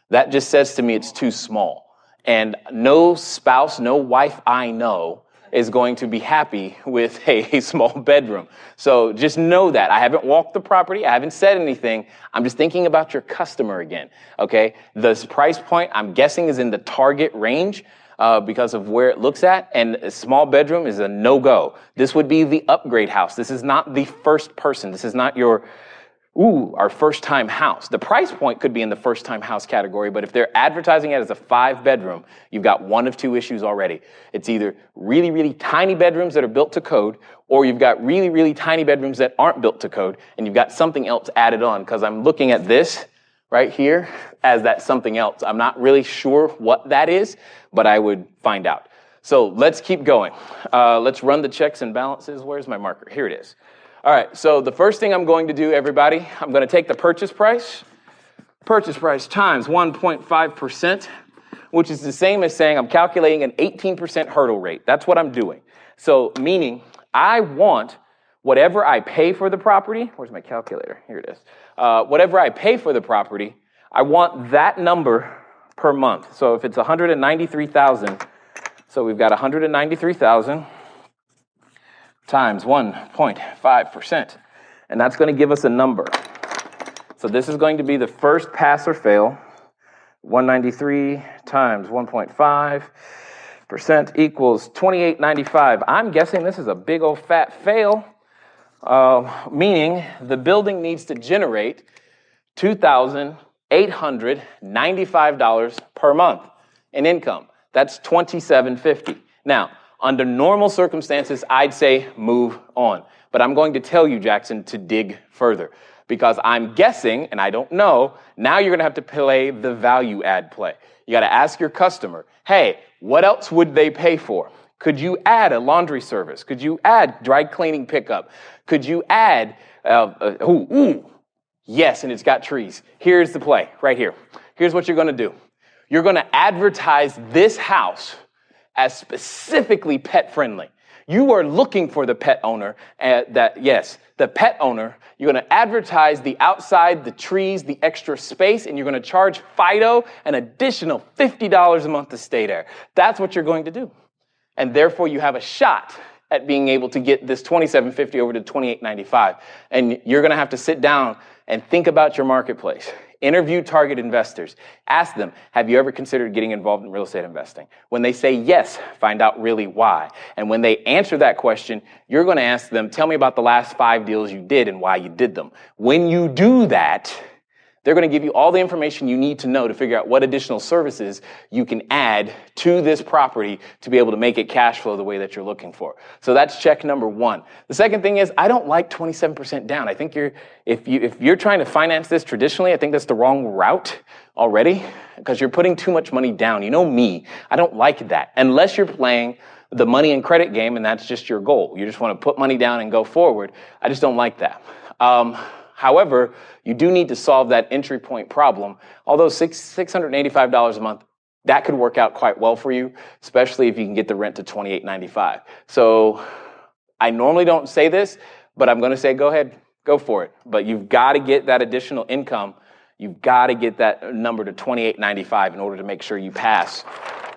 A: That just says to me it's too small. And no spouse, no wife I know is going to be happy with a small bedroom. So just know that. I haven't walked the property. I haven't said anything. I'm just thinking about your customer again, okay? This price point, I'm guessing, is in the target range because of where it looks at, and a small bedroom is a no-go. This would be the upgrade house. This is not the first person. This is not your, our first-time house. The price point could be in the first-time house category, but if they're advertising it as a 5-bedroom, you've got one of 2 issues already. It's either really, really tiny bedrooms that are built to code, or you've got really, really tiny bedrooms that aren't built to code, and you've got something else added on, because I'm looking at this right here as that something else. I'm not really sure what that is, but I would find out. So let's keep going. Let's run the checks and balances. Where's my marker? Here it is. All right, so the first thing I'm going to do, everybody, I'm going to take the purchase price times 1.5%, which is the same as saying I'm calculating an 18% hurdle rate. That's what I'm doing. So meaning I want whatever I pay for the property. Where's my calculator? Here it is. Whatever I pay for the property, I want that number per month. So if it's 193,000, so we've got 193,000 times 1.5%, and that's going to give us a number. So this is going to be the first pass or fail. 193 times 1.5% equals 2895. I'm guessing this is a big old fat fail, meaning the building needs to generate $2,895 per month in income. That's $2,750. Now, under normal circumstances, I'd say move on. But I'm going to tell you, Jackson, to dig further, because I'm guessing, and I don't know, now you're going to have to play the value add play. You got to ask your customer, hey, what else would they pay for? Could you add a laundry service? Could you add dry cleaning pickup? Could you add, yes, and it's got trees. Here's the play right here. Here's what you're going to do. You're going to advertise this house as specifically pet friendly. You are looking for the pet owner, the pet owner. You're going to advertise the outside, the trees, the extra space, and you're going to charge Fido an additional $50 a month to stay there. That's what you're going to do. And therefore, you have a shot at being able to get this $2,750 over to $2,895. And you're going to have to sit down and think about your marketplace. Interview target investors. Ask them, have you ever considered getting involved in real estate investing? When they say yes, find out really why. And when they answer that question, you're going to ask them, tell me about the last 5 deals you did and why you did them. When you do that, they're going to give you all the information you need to know to figure out what additional services you can add to this property to be able to make it cash flow the way that you're looking for. So that's check number 1. The second thing is, I don't like 27% down. I think if you're trying to finance this traditionally, I think that's the wrong route already, because you're putting too much money down. You know me, I don't like that. Unless you're playing the money and credit game and that's just your goal. You just want to put money down and go forward. I just don't like that. However, you do need to solve that entry point problem. Although $685 a month, that could work out quite well for you, especially if you can get the rent to $2,895. So I normally don't say this, but I'm going to say go ahead, go for it. But you've got to get that additional income. You've got to get that number to $2,895 in order to make sure you pass,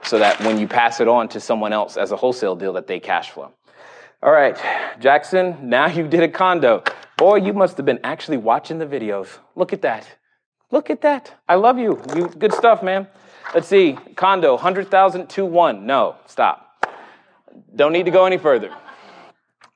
A: so that when you pass it on to someone else as a wholesale deal, that they cash flow. All right, Jackson, now you did a condo. Boy, you must have been actually watching the videos. Look at that. Look at that. I love you. Good stuff, man. Let's see. Condo, 100,000, 2-1. No, stop. Don't need to go any further.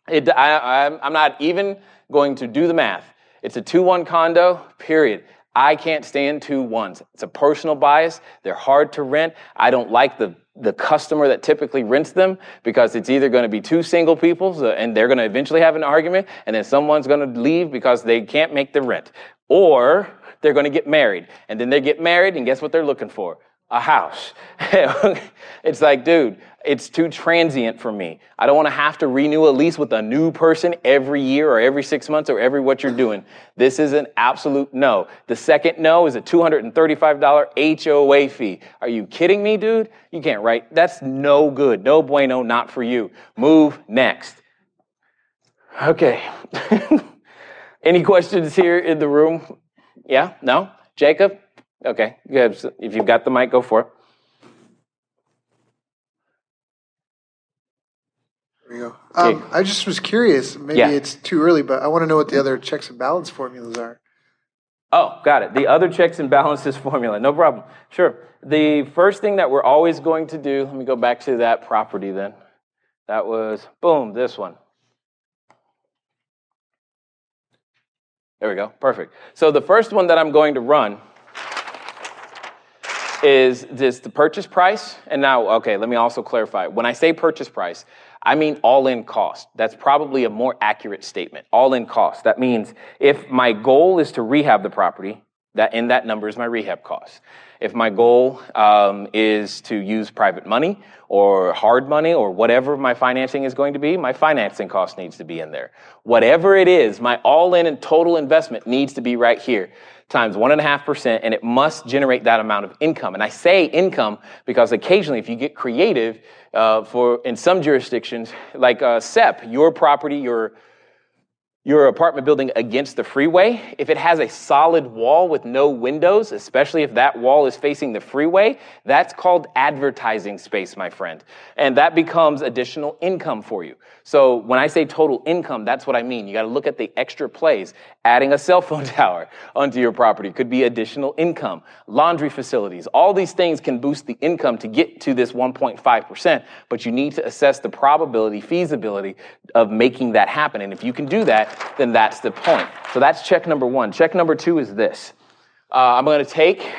A: I'm not even going to do the math. It's a 2-1 condo, period. I can't stand 2-1s. It's a personal bias. They're hard to rent. I don't like the customer that typically rents them, because it's either going to be 2 single people and they're going to eventually have an argument, and then someone's going to leave because they can't make the rent. or they're going to get married. And then they get married, and guess what they're looking for? A house. It's like, dude, it's too transient for me. I don't want to have to renew a lease with a new person every year or every 6 months or every what you're doing. This is an absolute no. The second no is a $235 HOA fee. Are you kidding me, dude? You can't write. That's no good. No bueno, not for you. Move next. Okay. Any questions here in the room? Yeah? No? Jacob? Okay, good. If you've got the mic, go for it.
D: There you go. I just was curious. Maybe it's too early, but I want to know what the other checks and balance formulas are.
A: Oh, got it. The other checks and balances formula. No problem. Sure. The first thing that we're always going to do, let me go back to that property then. That was, boom, this one. There we go. Perfect. So the first one that I'm going to run is this the purchase price. And now, okay, let me also clarify. When I say purchase price, I mean all-in cost. That's probably a more accurate statement. All-in cost. That means if my goal is to rehab the property, that in that number is my rehab cost. If my goal is to use private money or hard money or whatever my financing is going to be, my financing cost needs to be in there. Whatever it is, my all-in and total investment needs to be right here, times 1.5%, and it must generate that amount of income. And I say income because occasionally if you get creative, in some jurisdictions, like SEP, your property, your apartment building against the freeway, if it has a solid wall with no windows, especially if that wall is facing the freeway, that's called advertising space, my friend. And that becomes additional income for you. So when I say total income, that's what I mean. You got to look at the extra plays. Adding a cell phone tower onto your property could be additional income. Laundry facilities, all these things can boost the income to get to this 1.5%, but you need to assess the probability, feasibility of making that happen. And if you can do that, then that's the point. So that's check number one. Check number two is this. I'm going to take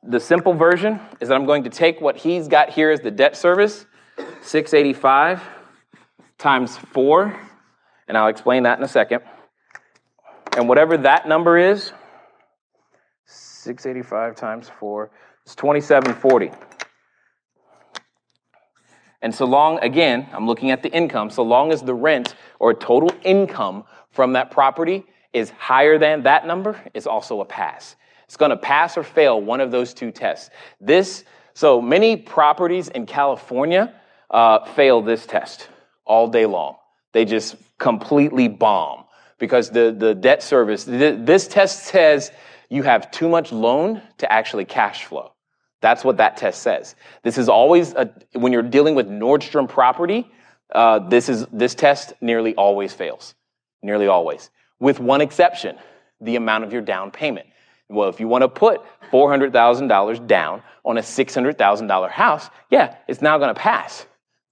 A: the simple version is that I'm going to take what he's got here as the debt service, 685 times 4, and I'll explain that in a second. And whatever that number is, 685 times 4, it's 2740. And so long, again, I'm looking at the income, so long as the rent or total income from that property is higher than that number, it's also a pass. It's going to pass or fail one of those two tests. So many properties in California fail this test all day long. They just completely bomb because the debt service, this test says you have too much loan to actually cash flow. That's what that test says. This is always, when you're dealing with Nordstrom property, this test nearly always fails. Nearly always. With one exception, the amount of your down payment. Well, if you want to put $400,000 down on a $600,000 house, yeah, it's now going to pass.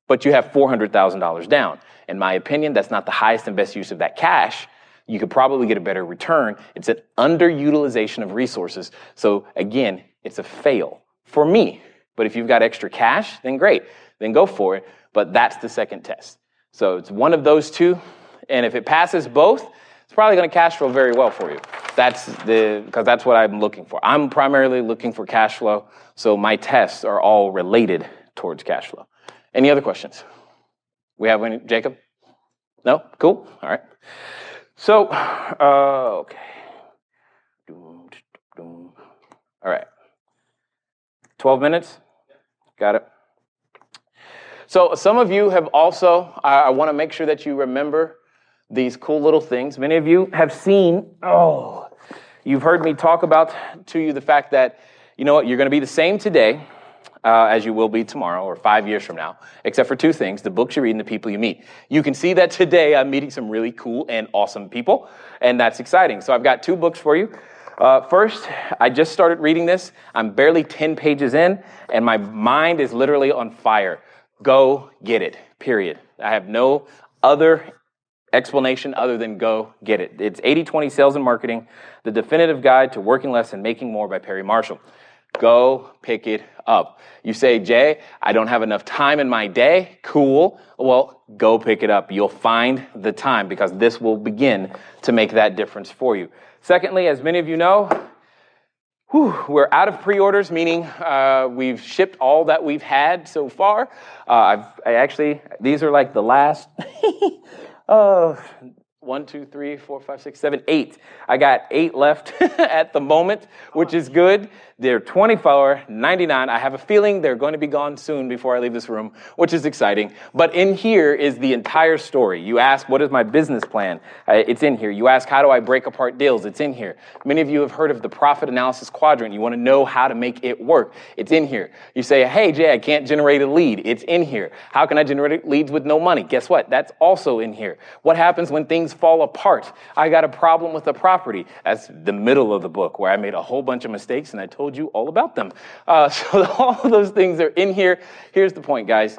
A: But you have $400,000 down. In my opinion, that's not the highest and best use of that cash. You could probably get a better return. It's an underutilization of resources. So again, it's a fail for me. But if you've got extra cash, then great. Then go for it. But that's the second test. So it's one of those two. And if it passes both, it's probably going to cash flow very well for you. Because that's what I'm looking for. I'm primarily looking for cash flow. So my tests are all related towards cash flow. Any other questions? We have any, Jacob? No? Cool. All right. So, okay. All right. 12 minutes? Got it. So some of you have also, I want to make sure that you remember these cool little things. Many of you have seen, you've heard me talk about to you the fact that, you know what, you're going to be the same today as you will be tomorrow or 5 years from now, except for two things, the books you read and the people you meet. You can see that today I'm meeting some really cool and awesome people, and that's exciting. So I've got two books for you. First, I just started reading this. I'm barely 10 pages in, and my mind is literally on fire. Go get it, period. I have no other explanation other than go get it. It's 80-20 Sales and Marketing, The Definitive Guide to Working Less and Making More by Perry Marshall. Go pick it up. You say, Jay, I don't have enough time in my day. Cool. Well, go pick it up. You'll find the time because this will begin to make that difference for you. Secondly, as many of you know, we're out of pre-orders, meaning we've shipped all that we've had so far. These are like the last 1, 2, 3, 4, 5, 6, 7, 8. I got 8 left at the moment, which is good. They're $24.99. I have a feeling they're going to be gone soon before I leave this room, which is exciting. But in here is the entire story. You ask, what is my business plan? It's in here. You ask, how do I break apart deals? It's in here. Many of you have heard of the profit analysis quadrant. You want to know how to make it work. It's in here. You say, hey, Jay, I can't generate a lead. It's in here. How can I generate leads with no money? Guess what? That's also in here. What happens when things fall apart? I got a problem with a property. That's the middle of the book where I made a whole bunch of mistakes and I told you all about them. So all of those things are in here. Here's the point, guys.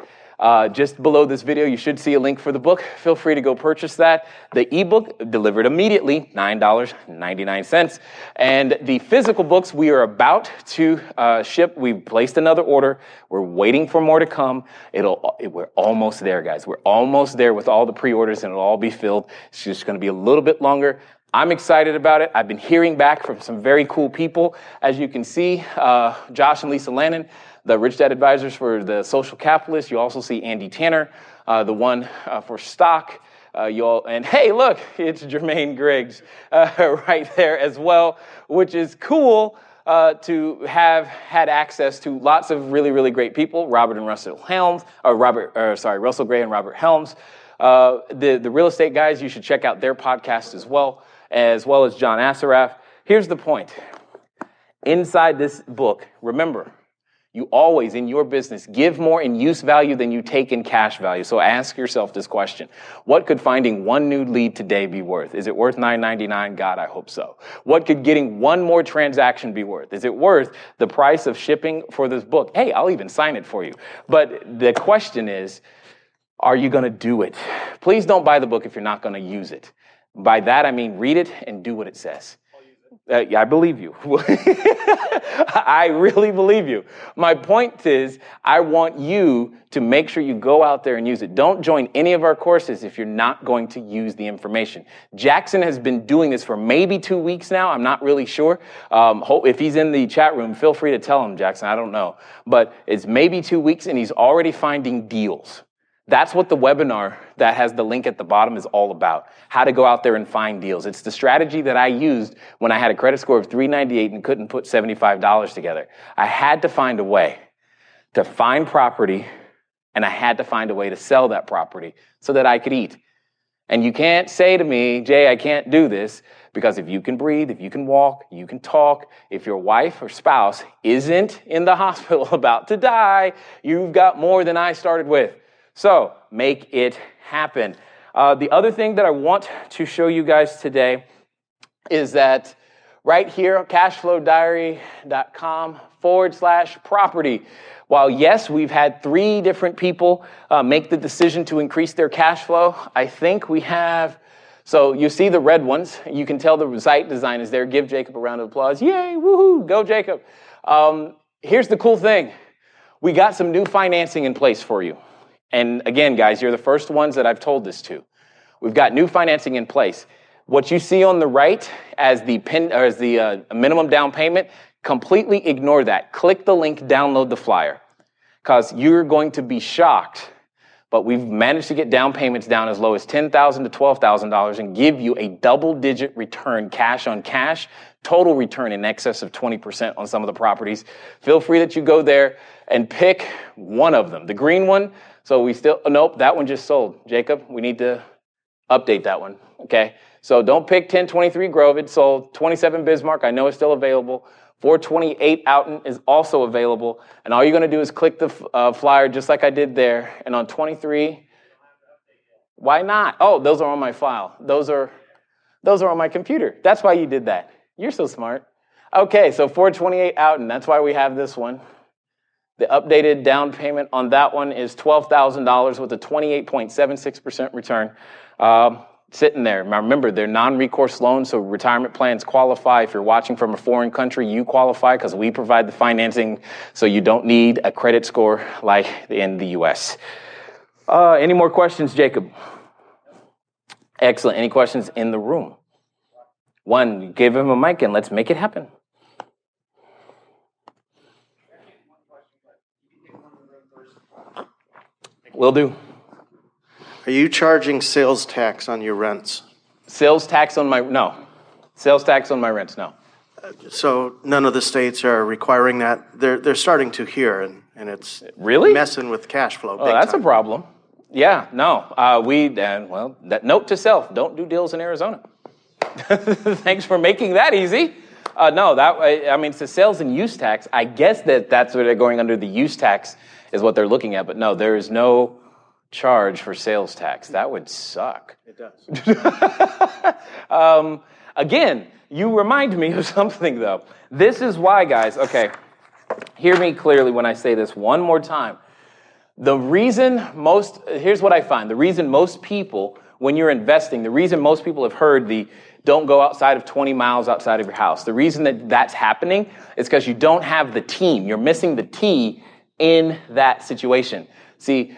A: Just below this video, you should see a link for the book. Feel free to go purchase that. The ebook delivered immediately, $9.99. And the physical books we are about to ship. We've placed another order. We're waiting for more to come. We're almost there, guys. We're almost there with all the pre-orders and it'll all be filled. It's just going to be a little bit longer. I'm excited about it. I've been hearing back from some very cool people. As you can see, Josh and Lisa Lannon, the Rich Dad Advisors for the Social Capitalists. You also see Andy Tanner, the one for stock. And hey, look, it's Jermaine Griggs right there as well, which is cool to have had access to lots of really, really great people. Russell Gray and Robert Helms. The real estate guys, you should check out their podcast as well as John Assaraf. Here's the point. Inside this book, remember, you always, in your business, give more in use value than you take in cash value. So ask yourself this question. What could finding one new lead today be worth? Is it worth $9.99? God, I hope so. What could getting one more transaction be worth? Is it worth the price of shipping for this book? Hey, I'll even sign it for you. But the question is, are you going to do it? Please don't buy the book if you're not going to use it. By that, I mean read it and do what it says. I believe you. I really believe you. My point is, I want you to make sure you go out there and use it. Don't join any of our courses if you're not going to use the information. Jackson has been doing this for maybe 2 weeks now. I'm not really sure. If he's in the chat room, feel free to tell him, Jackson. I don't know. But it's maybe 2 weeks, and he's already finding deals. That's what the webinar that has the link at the bottom is all about, how to go out there and find deals. It's the strategy that I used when I had a credit score of 398 and couldn't put $75 together. I had to find a way to find property, and I had to find a way to sell that property so that I could eat. And you can't say to me, Jay, I can't do this, because if you can breathe, if you can walk, you can talk, if your wife or spouse isn't in the hospital about to die, you've got more than I started with. So make it happen. The other thing that I want to show you guys today is that right here, cashflowdiary.com/property. While yes, we've had 3 different people make the decision to increase their cash flow, I think we have, so you see the red ones. You can tell the site design is there. Give Jacob a round of applause. Yay, woohoo, go Jacob. Here's the cool thing. We got some new financing in place for you. And again, guys, you're the first ones that I've told this to. We've got new financing in place. What you see on the right as the minimum down payment, completely ignore that. Click the link, download the flyer, because you're going to be shocked. But we've managed to get down payments down as low as $10,000 to $12,000 and give you a double-digit return, cash on cash, total return in excess of 20% on some of the properties. Feel free that you go there and pick one of them. The green one. So nope, that one just sold. Jacob, we need to update that one, okay? So don't pick 1023 Grove, it sold. 27 Bismarck, I know it's still available. 428 Outen is also available. And all you're gonna do is click the flyer just like I did there. And on 23, why not? Oh, those are on my file. Those are on my computer. That's why you did that. You're so smart. Okay, so 428 Outen, that's why we have this one. The updated down payment on that one is $12,000 with a 28.76% return. sitting there. Now remember, they're non-recourse loans, so retirement plans qualify. If you're watching from a foreign country, you qualify because we provide the financing, so you don't need a credit score like in the U.S. Any more questions, Jacob? Excellent. Any questions in the room? One, give him a mic and let's make it happen. Will do.
E: Are you charging sales tax on your rents?
A: Sales tax on my, no. Sales tax on my rents, no.
E: So none of the states are requiring that. They're starting to here, and it's
A: really
E: messing with cash flow.
A: Oh, that's a problem. Yeah, no. That note to self, don't do deals in Arizona. Thanks for making that easy. It's the sales and use tax. I guess that's where they're going under the use tax is what they're looking at. But no, there is no charge for sales tax. That would suck.
E: It does.
A: Again, you remind me of something, though. This is why, guys, okay, hear me clearly when I say this one more time. Here's what I find. The reason most people, when you're investing, the reason most people have heard the don't go outside of 20 miles outside of your house. The reason that's happening is because you don't have the team. You're missing the T in that situation. See,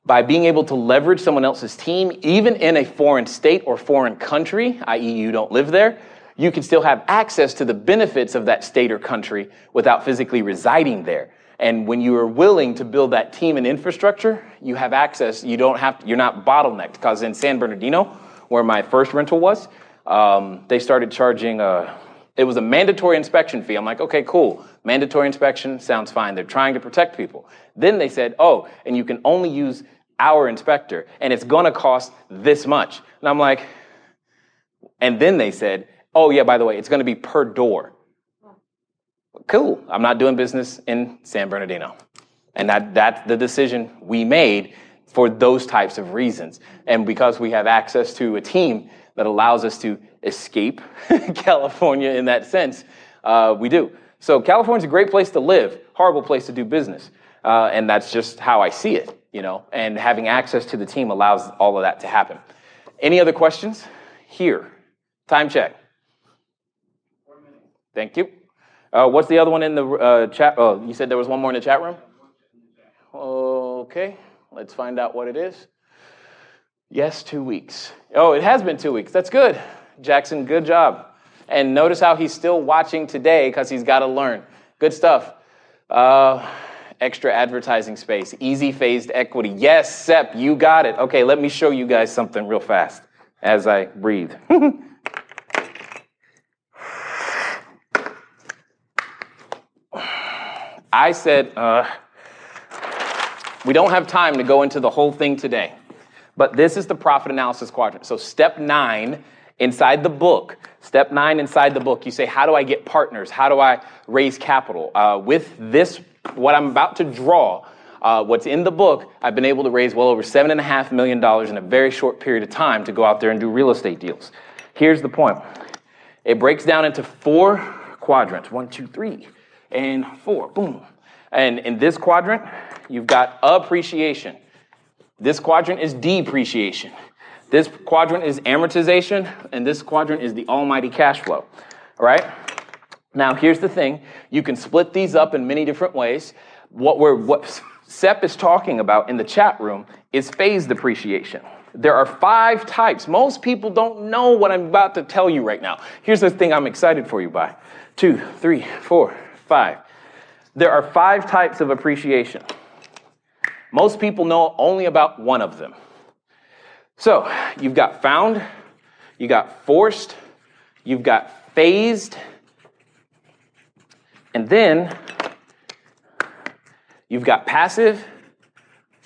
A: by being able to leverage someone else's team, even in a foreign state or foreign country, i.e. you don't live there, you can still have access to the benefits of that state or country without physically residing there. And when you are willing to build that team and infrastructure, you have access. You're not bottlenecked. Because in San Bernardino, where my first rental was, they started charging it was a mandatory inspection fee. I'm like, okay, cool. Mandatory inspection sounds fine. They're trying to protect people. Then they said, oh, and you can only use our inspector, and it's going to cost this much. And I'm like, and then they said, oh, yeah, by the way, it's going to be per door. Cool. I'm not doing business in San Bernardino. And that's the decision we made for those types of reasons. And because we have access to a team that allows us to escape California in that sense, we do. So California's a great place to live, horrible place to do business. And that's just how I see it, and having access to the team allows all of that to happen. Any other questions? Here. Time check. 4 minutes. Thank you. What's the other one in the chat? Oh, you said there was one more in the chat room? Okay, let's find out what it is. Yes, 2 weeks. Oh, it has been 2 weeks. That's good. Jackson, good job. And notice how he's still watching today because he's got to learn. Good stuff. Extra advertising space. Easy phased equity. Yes, Sep, you got it. Okay, let me show you guys something real fast as I breathe. I said, we don't have time to go into the whole thing today, but this is the profit analysis quadrant. So step 9 inside the book, you say, how do I get partners? How do I raise capital? With this, what I'm about to draw, what's in the book, I've been able to raise well over $7.5 million in a very short period of time to go out there and do real estate deals. Here's the point. It breaks down into 4 quadrants, 1, 2, 3. And 4, boom. And in this quadrant, you've got appreciation. This quadrant is depreciation. This quadrant is amortization, and this quadrant is the almighty cash flow. All right? Now, here's the thing. You can split these up in many different ways. What Sep is talking about in the chat room is phased depreciation. There are 5 types. Most people don't know what I'm about to tell you right now. Here's the thing I'm excited for you by. 2, 3, 4, 5. There are 5 types of appreciation. Most people know only about one of them. So you've got found, you got forced, you've got phased, and then you've got passive,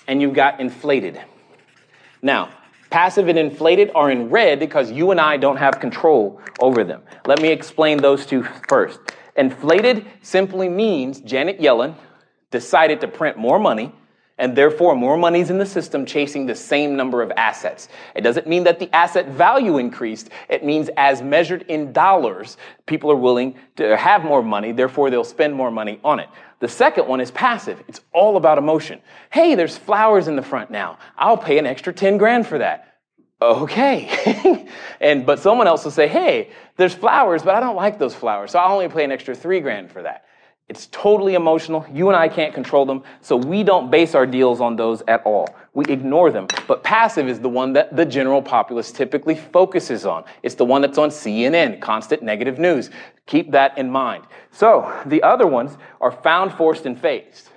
A: and you've got inflated. Now, passive and inflated are in red because you and I don't have control over them. Let me explain those 2 first. Inflated simply means Janet Yellen decided to print more money, and therefore more money's in the system chasing the same number of assets. It doesn't mean that the asset value increased. It means as measured in dollars, people are willing to have more money, therefore they'll spend more money on it. The second one is passive. It's all about emotion. Hey, there's flowers in the front now. I'll pay an extra 10 grand for that. Okay. But someone else will say, hey, there's flowers, but I don't like those flowers, so I'll only pay an extra $3,000 for that. It's totally emotional. You and I can't control them, so we don't base our deals on those at all. We ignore them. But passive is the one that the general populace typically focuses on. It's the one that's on CNN, constant negative news. Keep that in mind. So the other ones are found, forced, and phased.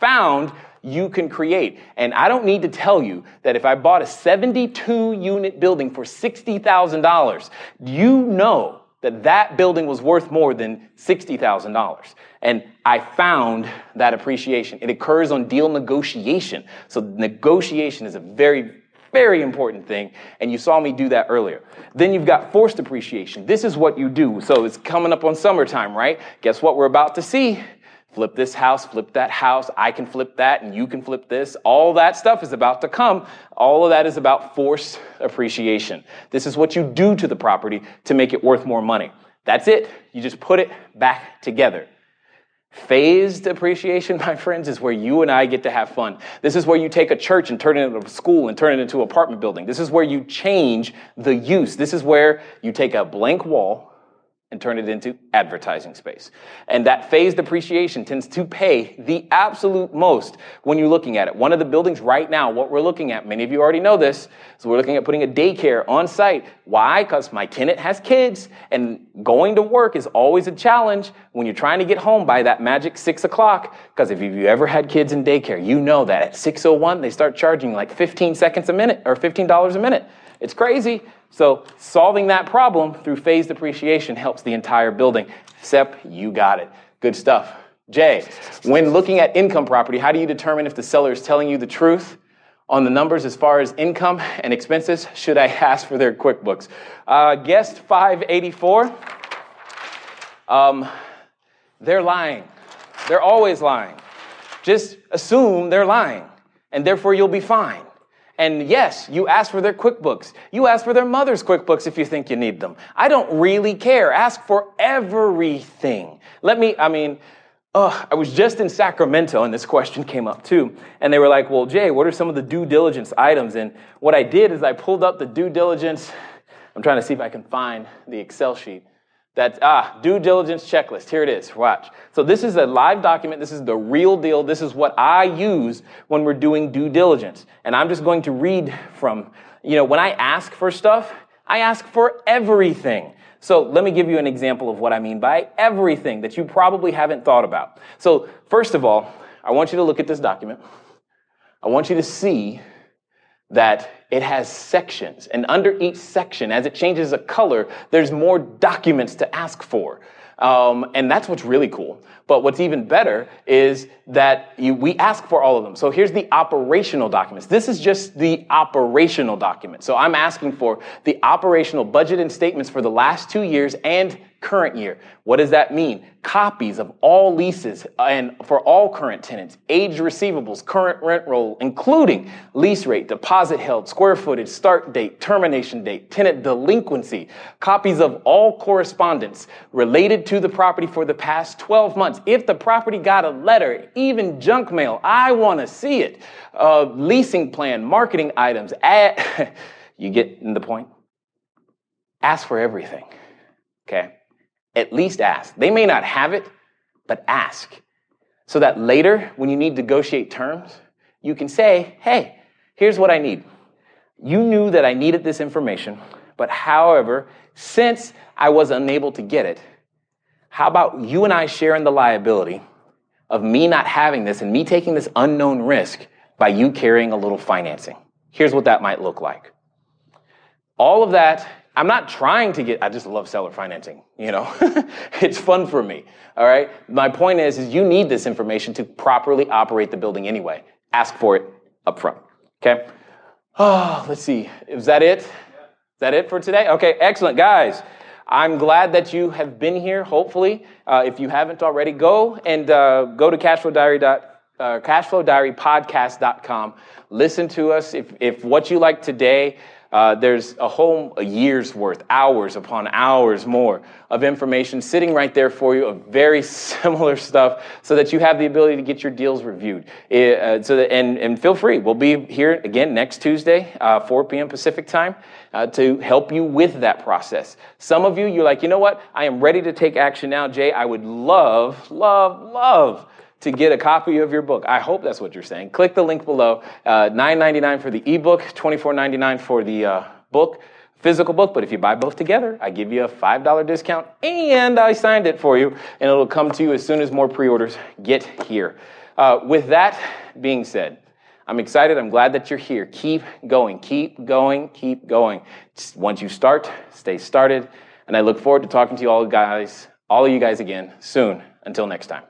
A: Found, you can create. And I don't need to tell you that if I bought a 72-unit building for $60,000, you know that building was worth more than $60,000. And I found that appreciation. It occurs on deal negotiation. So negotiation is a very, very important thing. And you saw me do that earlier. Then you've got forced appreciation. This is what you do. So it's coming up on summertime, right? Guess what we're about to see? Flip this house, flip that house. I can flip that and you can flip this. All that stuff is about to come. All of that is about forced appreciation. This is what you do to the property to make it worth more money. That's it. You just put it back together. Phased appreciation, my friends, is where you and I get to have fun. This is where you take a church and turn it into a school and turn it into an apartment building. This is where you change the use. This is where you take a blank wall and turn it into advertising space. And that phased appreciation tends to pay the absolute most when you're looking at it. One of the buildings right now, what we're looking at, many of you already know this, so we're looking at putting a daycare on site. Why? Because my tenant has kids, and going to work is always a challenge when you're trying to get home by that magic 6 o'clock. Because if you've ever had kids in daycare, you know that at 6:01, they start charging like 15 seconds a minute or $15 a minute. It's crazy. So solving that problem through phased appreciation helps the entire building. Sep, you got it. Good stuff. Jay, when looking at income property, how do you determine if the seller is telling you the truth on the numbers as far as income and expenses? Should I ask for their QuickBooks? Guest 584, they're lying. They're always lying. Just assume they're lying, and therefore you'll be fine. And yes, you ask for their QuickBooks. You ask for their mother's QuickBooks if you think you need them. I don't really care. Ask for everything. I was just in Sacramento, and this question came up too. And they were like, well, Jay, what are some of the due diligence items? And what I did is I pulled up the due diligence. I'm trying to see if I can find the Excel sheet. That's, due diligence checklist. Here it is. Watch. So this is a live document. This is the real deal. This is what I use when we're doing due diligence. And I'm just going to read from, when I ask for stuff, I ask for everything. So let me give you an example of what I mean by everything that you probably haven't thought about. So first of all, I want you to look at this document. I want you to see that it has sections, and under each section, as it changes a color, there's more documents to ask for. And that's what's really cool. But what's even better is that we ask for all of them. So here's the operational documents. This is just the operational document. So I'm asking for the operational budget and statements for the last 2 years and current year. What does that mean? Copies of all leases and for all current tenants, aged receivables, current rent roll, including lease rate, deposit held, square footage, start date, termination date, tenant delinquency, copies of all correspondence related to the property for the past 12 months. If the property got a letter, even junk mail, I want to see it. Leasing plan, marketing items, you get the point? Ask for everything, okay? At least ask. They may not have it, but ask. So that later, when you need to negotiate terms, you can say, hey, here's what I need. You knew that I needed this information, but however, since I was unable to get it, how about you and I sharing the liability of me not having this and me taking this unknown risk by you carrying a little financing? Here's what that might look like. All of that, I'm not trying to I just love seller financing, It's fun for me, all right? My point is you need this information to properly operate the building anyway. Ask for it up front, okay? Oh, let's see. Is that it? Is that it for today? Okay, excellent. Guys, I'm glad that you have been here, hopefully. If you haven't already, go to cashflowdiarypodcast.com. Listen to us. If what you like today There's a year's worth, hours upon hours more of information sitting right there for you of very similar stuff so that you have the ability to get your deals reviewed. And feel free. We'll be here again next Tuesday, 4 p.m. Pacific time, to help you with that process. Some of you, you're like, you know what? I am ready to take action now, Jay. I would love to get a copy of your book. I hope that's what you're saying. Click the link below. $9.99 for the ebook, $24.99 for the book, physical book. But if you buy both together, I give you a $5 discount, and I signed it for you, and it'll come to you as soon as more pre-orders get here. With that being said, I'm excited. I'm glad that you're here. Keep going, keep going, keep going. Just once you start, stay started. And I look forward to talking to you all of you guys again soon. Until next time.